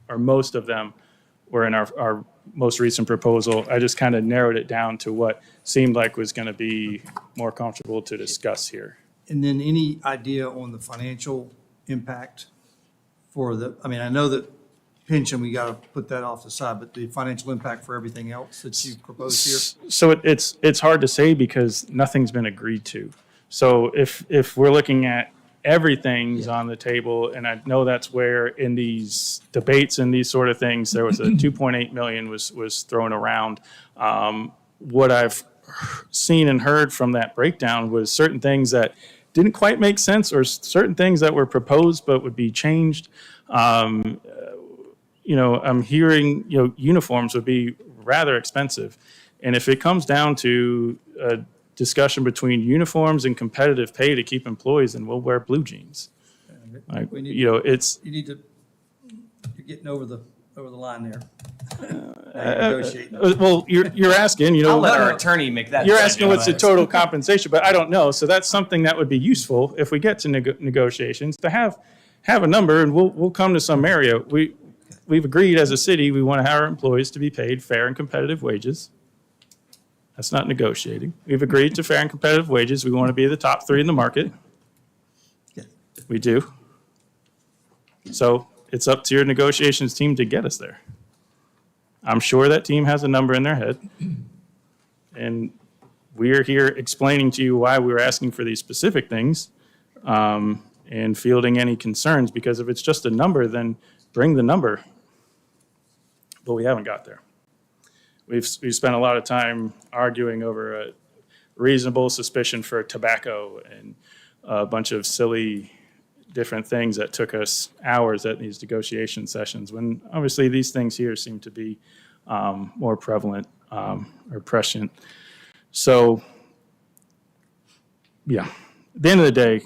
or most of them were in our most recent proposal. I just kind of narrowed it down to what seemed like was going to be more comfortable to discuss here. And then any idea on the financial impact for the, I mean, I know that pension, we got to put that off the side, but the financial impact for everything else that you proposed here? So it's hard to say because nothing's been agreed to. So if we're looking at everything's on the table, and I know that's where in these debates and these sort of things, there was a 2.8 million was thrown around. What I've seen and heard from that breakdown was certain things that didn't quite make sense, or certain things that were proposed but would be changed. I'm hearing, uniforms would be rather expensive. And if it comes down to a discussion between uniforms and competitive pay to keep employees, then we'll wear blue jeans. Like, We need- it's, You need to, you're getting over the line there. Now you're negotiating. well, you're asking, I'll let no, our no. attorney make that. you're decision, asking what's the but- total compensation, but I don't know. So that's something that would be useful if we get to negotiations, to have a number, and we'll come to some area. We've agreed as a city, we want to have our employees to be paid fair and competitive wages. That's not negotiating. We've agreed to fair and competitive wages. We want to be the top 3 in the market. Yeah. We do. So it's up to your negotiations team to get us there. I'm sure that team has a number in their head. And we're here explaining to you why we were asking for these specific things, and fielding any concerns, because if it's just a number, then bring the number. But we haven't got there. We've spent a lot of time arguing over a reasonable suspicion for tobacco and a bunch of silly different things that took us hours at these negotiation sessions, when obviously these things here seem to be more prevalent or prescient. So, yeah, at the end of the day,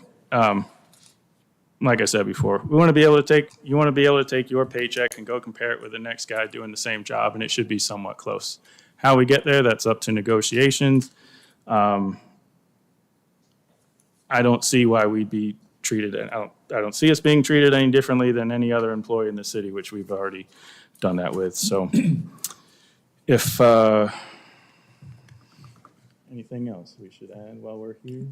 like I said before, you want to be able to take your paycheck and go compare it with the next guy doing the same job, and it should be somewhat close. How we get there, that's up to negotiations. I don't see why we'd be treated, I don't see us being treated any differently than any other employee in the city, which we've already done that with. So if anything else we should add while we're here?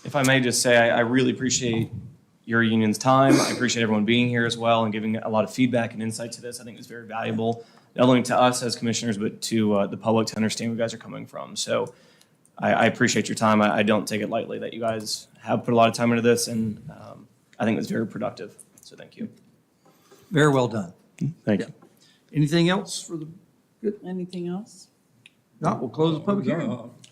If I may just say, I really appreciate your union's time. I appreciate everyone being here as well and giving a lot of feedback and insight to this. I think it's very valuable, not only to us as commissioners, but to the public to understand where you guys are coming from. So I appreciate your time. I don't take it lightly that you guys have put a lot of time into this, and I think it's very productive. So thank you. Very well done. Thank you. Anything else for the, Anything else? not, we'll close the public hearing.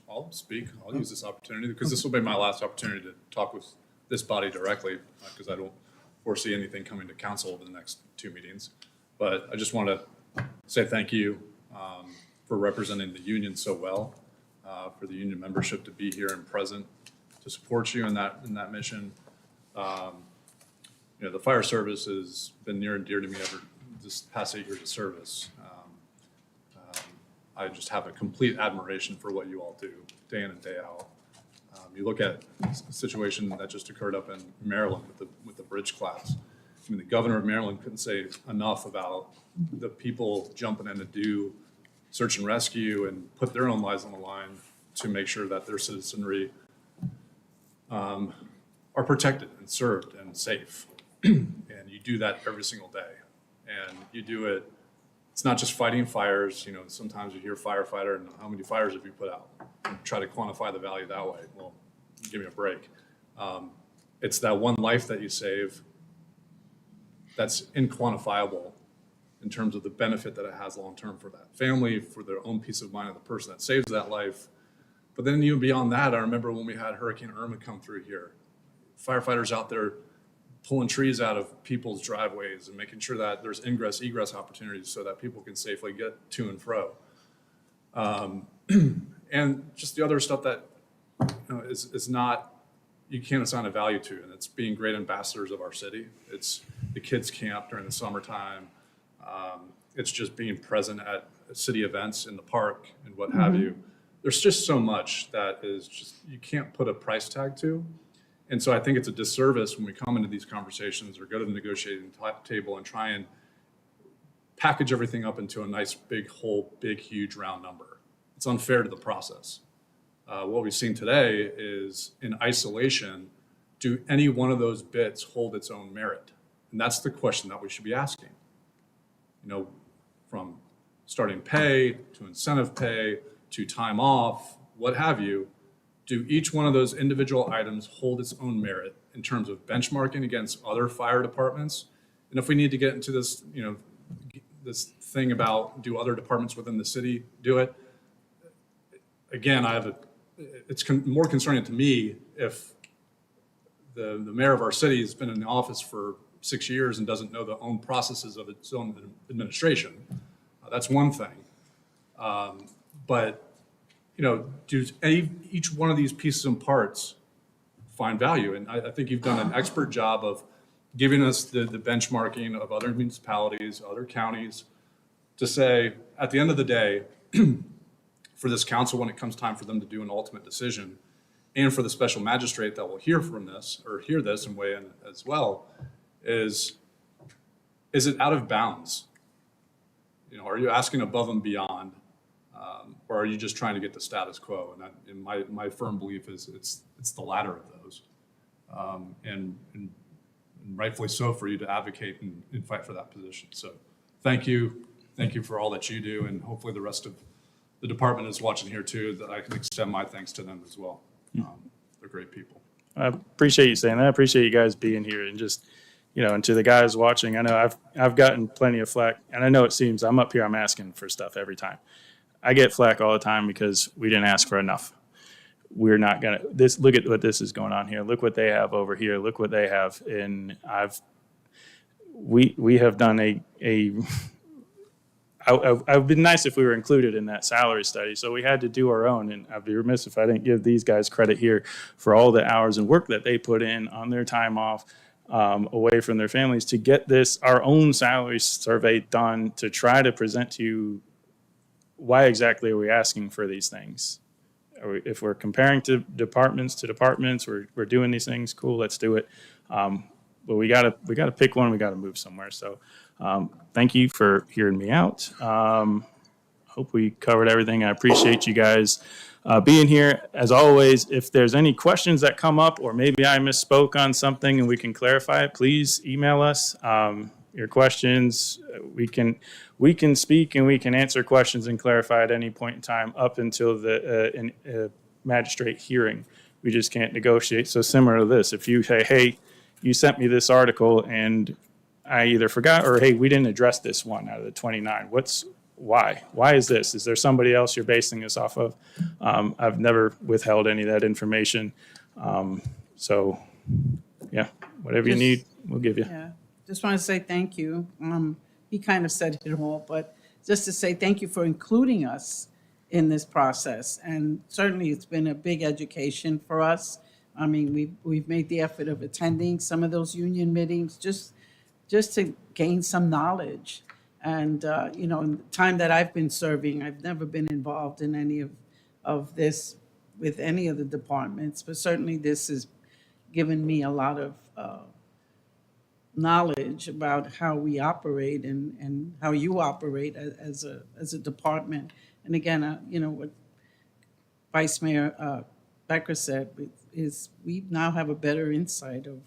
I'll speak. I'll use this opportunity because this will be my last opportunity to talk with this body directly because I don't foresee anything coming to council over the next 2 meetings. But I just want to say thank you for representing the union so well, for the union membership to be here and present to support you in that mission. The fire service has been near and dear to me ever this past 8 years of service. I just have a complete admiration for what you all do day in and day out. You look at a situation that just occurred up in Maryland with the bridge collapse. I mean, the governor of Maryland couldn't say enough about the people jumping in to do search and rescue and put their own lives on the line to make sure that their citizenry are protected and served and safe. And you do that every single day. And you do it, it's not just fighting fires. Sometimes you hear firefighter and how many fires have you put out? And try to quantify the value that way. Well, give me a break. It's that one life that you save that's inquantifiable in terms of the benefit that it has long-term for that family, for their own peace of mind of the person that saves that life. But then even beyond that, I remember when we had Hurricane Irma come through here, firefighters out there pulling trees out of people's driveways and making sure that there's ingress, egress opportunities so that people can safely get to and fro. And just the other stuff that is not, you can't assign a value to, and it's being great ambassadors of our city. It's the kids camp during the summertime. It's just being present at city events in the park and what have you. There's just so much that is just, you can't put a price tag to. And so I think it's a disservice when we come into these conversations or go to the negotiating table and try and package everything up into a nice big whole, big, huge round number. It's unfair to the process. What we've seen today is in isolation, do any one of those bits hold its own merit? And that's the question that we should be asking. From starting pay to incentive pay to time off, what have you, do each one of those individual items hold its own merit in terms of benchmarking against other fire departments? And if we need to get into this, this thing about do other departments within the city do it? Again, it's more concerning to me if the mayor of our city has been in the office for 6 years and doesn't know the own processes of its own administration. That's one thing. But do each one of these pieces and parts find value? And I think you've done an expert job of giving us the benchmarking of other municipalities, other counties, to say, at the end of the day, for this council, when it comes time for them to do an ultimate decision, and for the special magistrate that will hear from this, or hear this and weigh in as well, is it out of bounds? Are you asking above and beyond? Or are you just trying to get the status quo? And my firm belief is it's the latter of those, and rightfully so for you to advocate and fight for that position. So thank you for all that you do, and hopefully the rest of the department is watching here too. That I can extend my thanks to them as well. They're great people. I appreciate you saying that. I appreciate you guys being here and just, and to the guys watching, I know I've gotten plenty of flack, and I know it seems I'm up here, I'm asking for stuff every time. I get flack all the time because we didn't ask for enough. We're not gonna, look at what this is going on here. Look what they have over here. Look what they have. And we have done I've been nice if we were included in that salary study. So we had to do our own, and I'd be remiss if I didn't give these guys credit here for all the hours and work that they put in on their time off, away from their families to get our own salary survey done to try to present to you why exactly are we asking for these things. If we're comparing to departments, we're doing these things, cool, let's do it. But we gotta pick one, we gotta move somewhere. So thank you for hearing me out. Hope we covered everything. I appreciate you guys being here. As always, if there's any questions that come up, or maybe I misspoke on something and we can clarify it, please email us your questions. We can speak and we can answer questions and clarify at any point in time up until magistrate hearing. We just can't negotiate. So similar to this, if you say, hey, you sent me this article and I either forgot or, hey, we didn't address this one out of the 29. Why? Why is this? Is there somebody else you're basing this off of? I've never withheld any of that information. So, yeah, whatever you Just- need, we'll give you. Yeah, just want to say thank you. He kind of said it all, but just to say thank you for including us in this process. And certainly it's been a big education for us. I mean, we've made the effort of attending some of those union meetings just to gain some knowledge. And, you know, in the time that I've been serving, I've never been involved in any of this with any of the departments, but certainly this has given me a lot of knowledge about how we operate and how you operate as a department. And again, you know, what Vice Mayor Becker said is we now have a better insight of,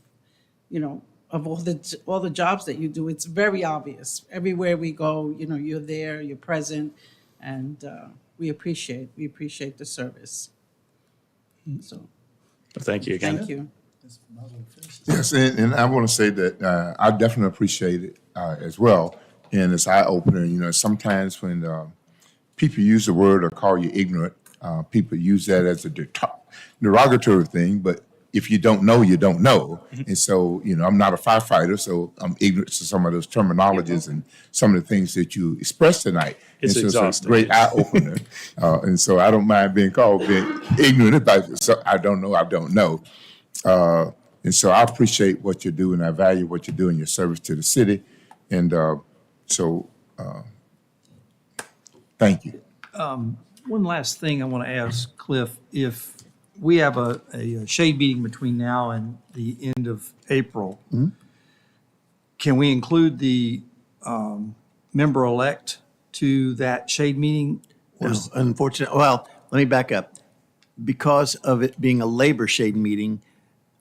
you know, of all the jobs that you do. It's very obvious. Everywhere we go, you know, you're there, you're present, and we appreciate the service. So, Thank you again. thank you. Yes, and I want to say that I definitely appreciate it as well. And it's eye-opener, you know, sometimes when people use the word or call you ignorant, people use that as a derogatory thing, but if you don't know, you don't know. And so, you know, I'm not a firefighter, so I'm ignorant to some of those terminologies and some of the things that you expressed tonight. It's and so exhausting. It's a great eye-opener. And so I don't mind being called being ignorant, but so I don't know, I don't know. And so I appreciate what you do and I value what you do in your service to the city. And thank you. One last thing I want to ask Cliff, if we have a shade meeting between now and the end of April, can we include the member-elect to that shade meeting? No, unfortunately, well, let me back up. Because of it being a labor shade meeting,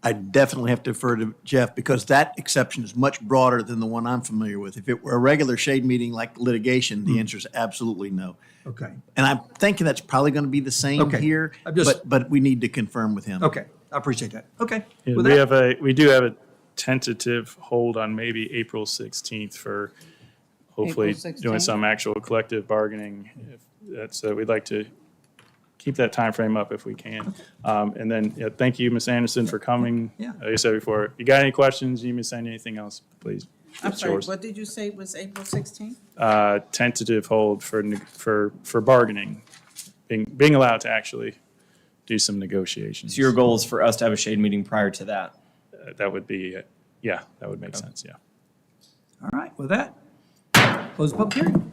I definitely have to defer to Jeff because that exception is much broader than the one I'm familiar with. If it were a regular shade meeting like litigation, the answer is absolutely no. Okay, And I'm thinking that's probably going to be the same Okay. here, I'm just- but we need to confirm with him. okay, I appreciate that. Okay. Yeah, With we that- we do have a tentative hold on maybe April 16th for hopefully April doing 16th? some actual collective bargaining. If that's, we'd like to keep that time frame up if we can. And then, yeah, thank you, Ms. Anderson, for coming. Yeah. Like I said before, if you got any questions, you need me to send anything else, please. I'm it's sorry, yours. what did you say was April 16th? Tentative hold for bargaining, being allowed to actually do some negotiations. So your goal is for us to have a shade meeting prior to that? That would be, yeah, that would make sense, yeah. All right, with that, close the public hearing.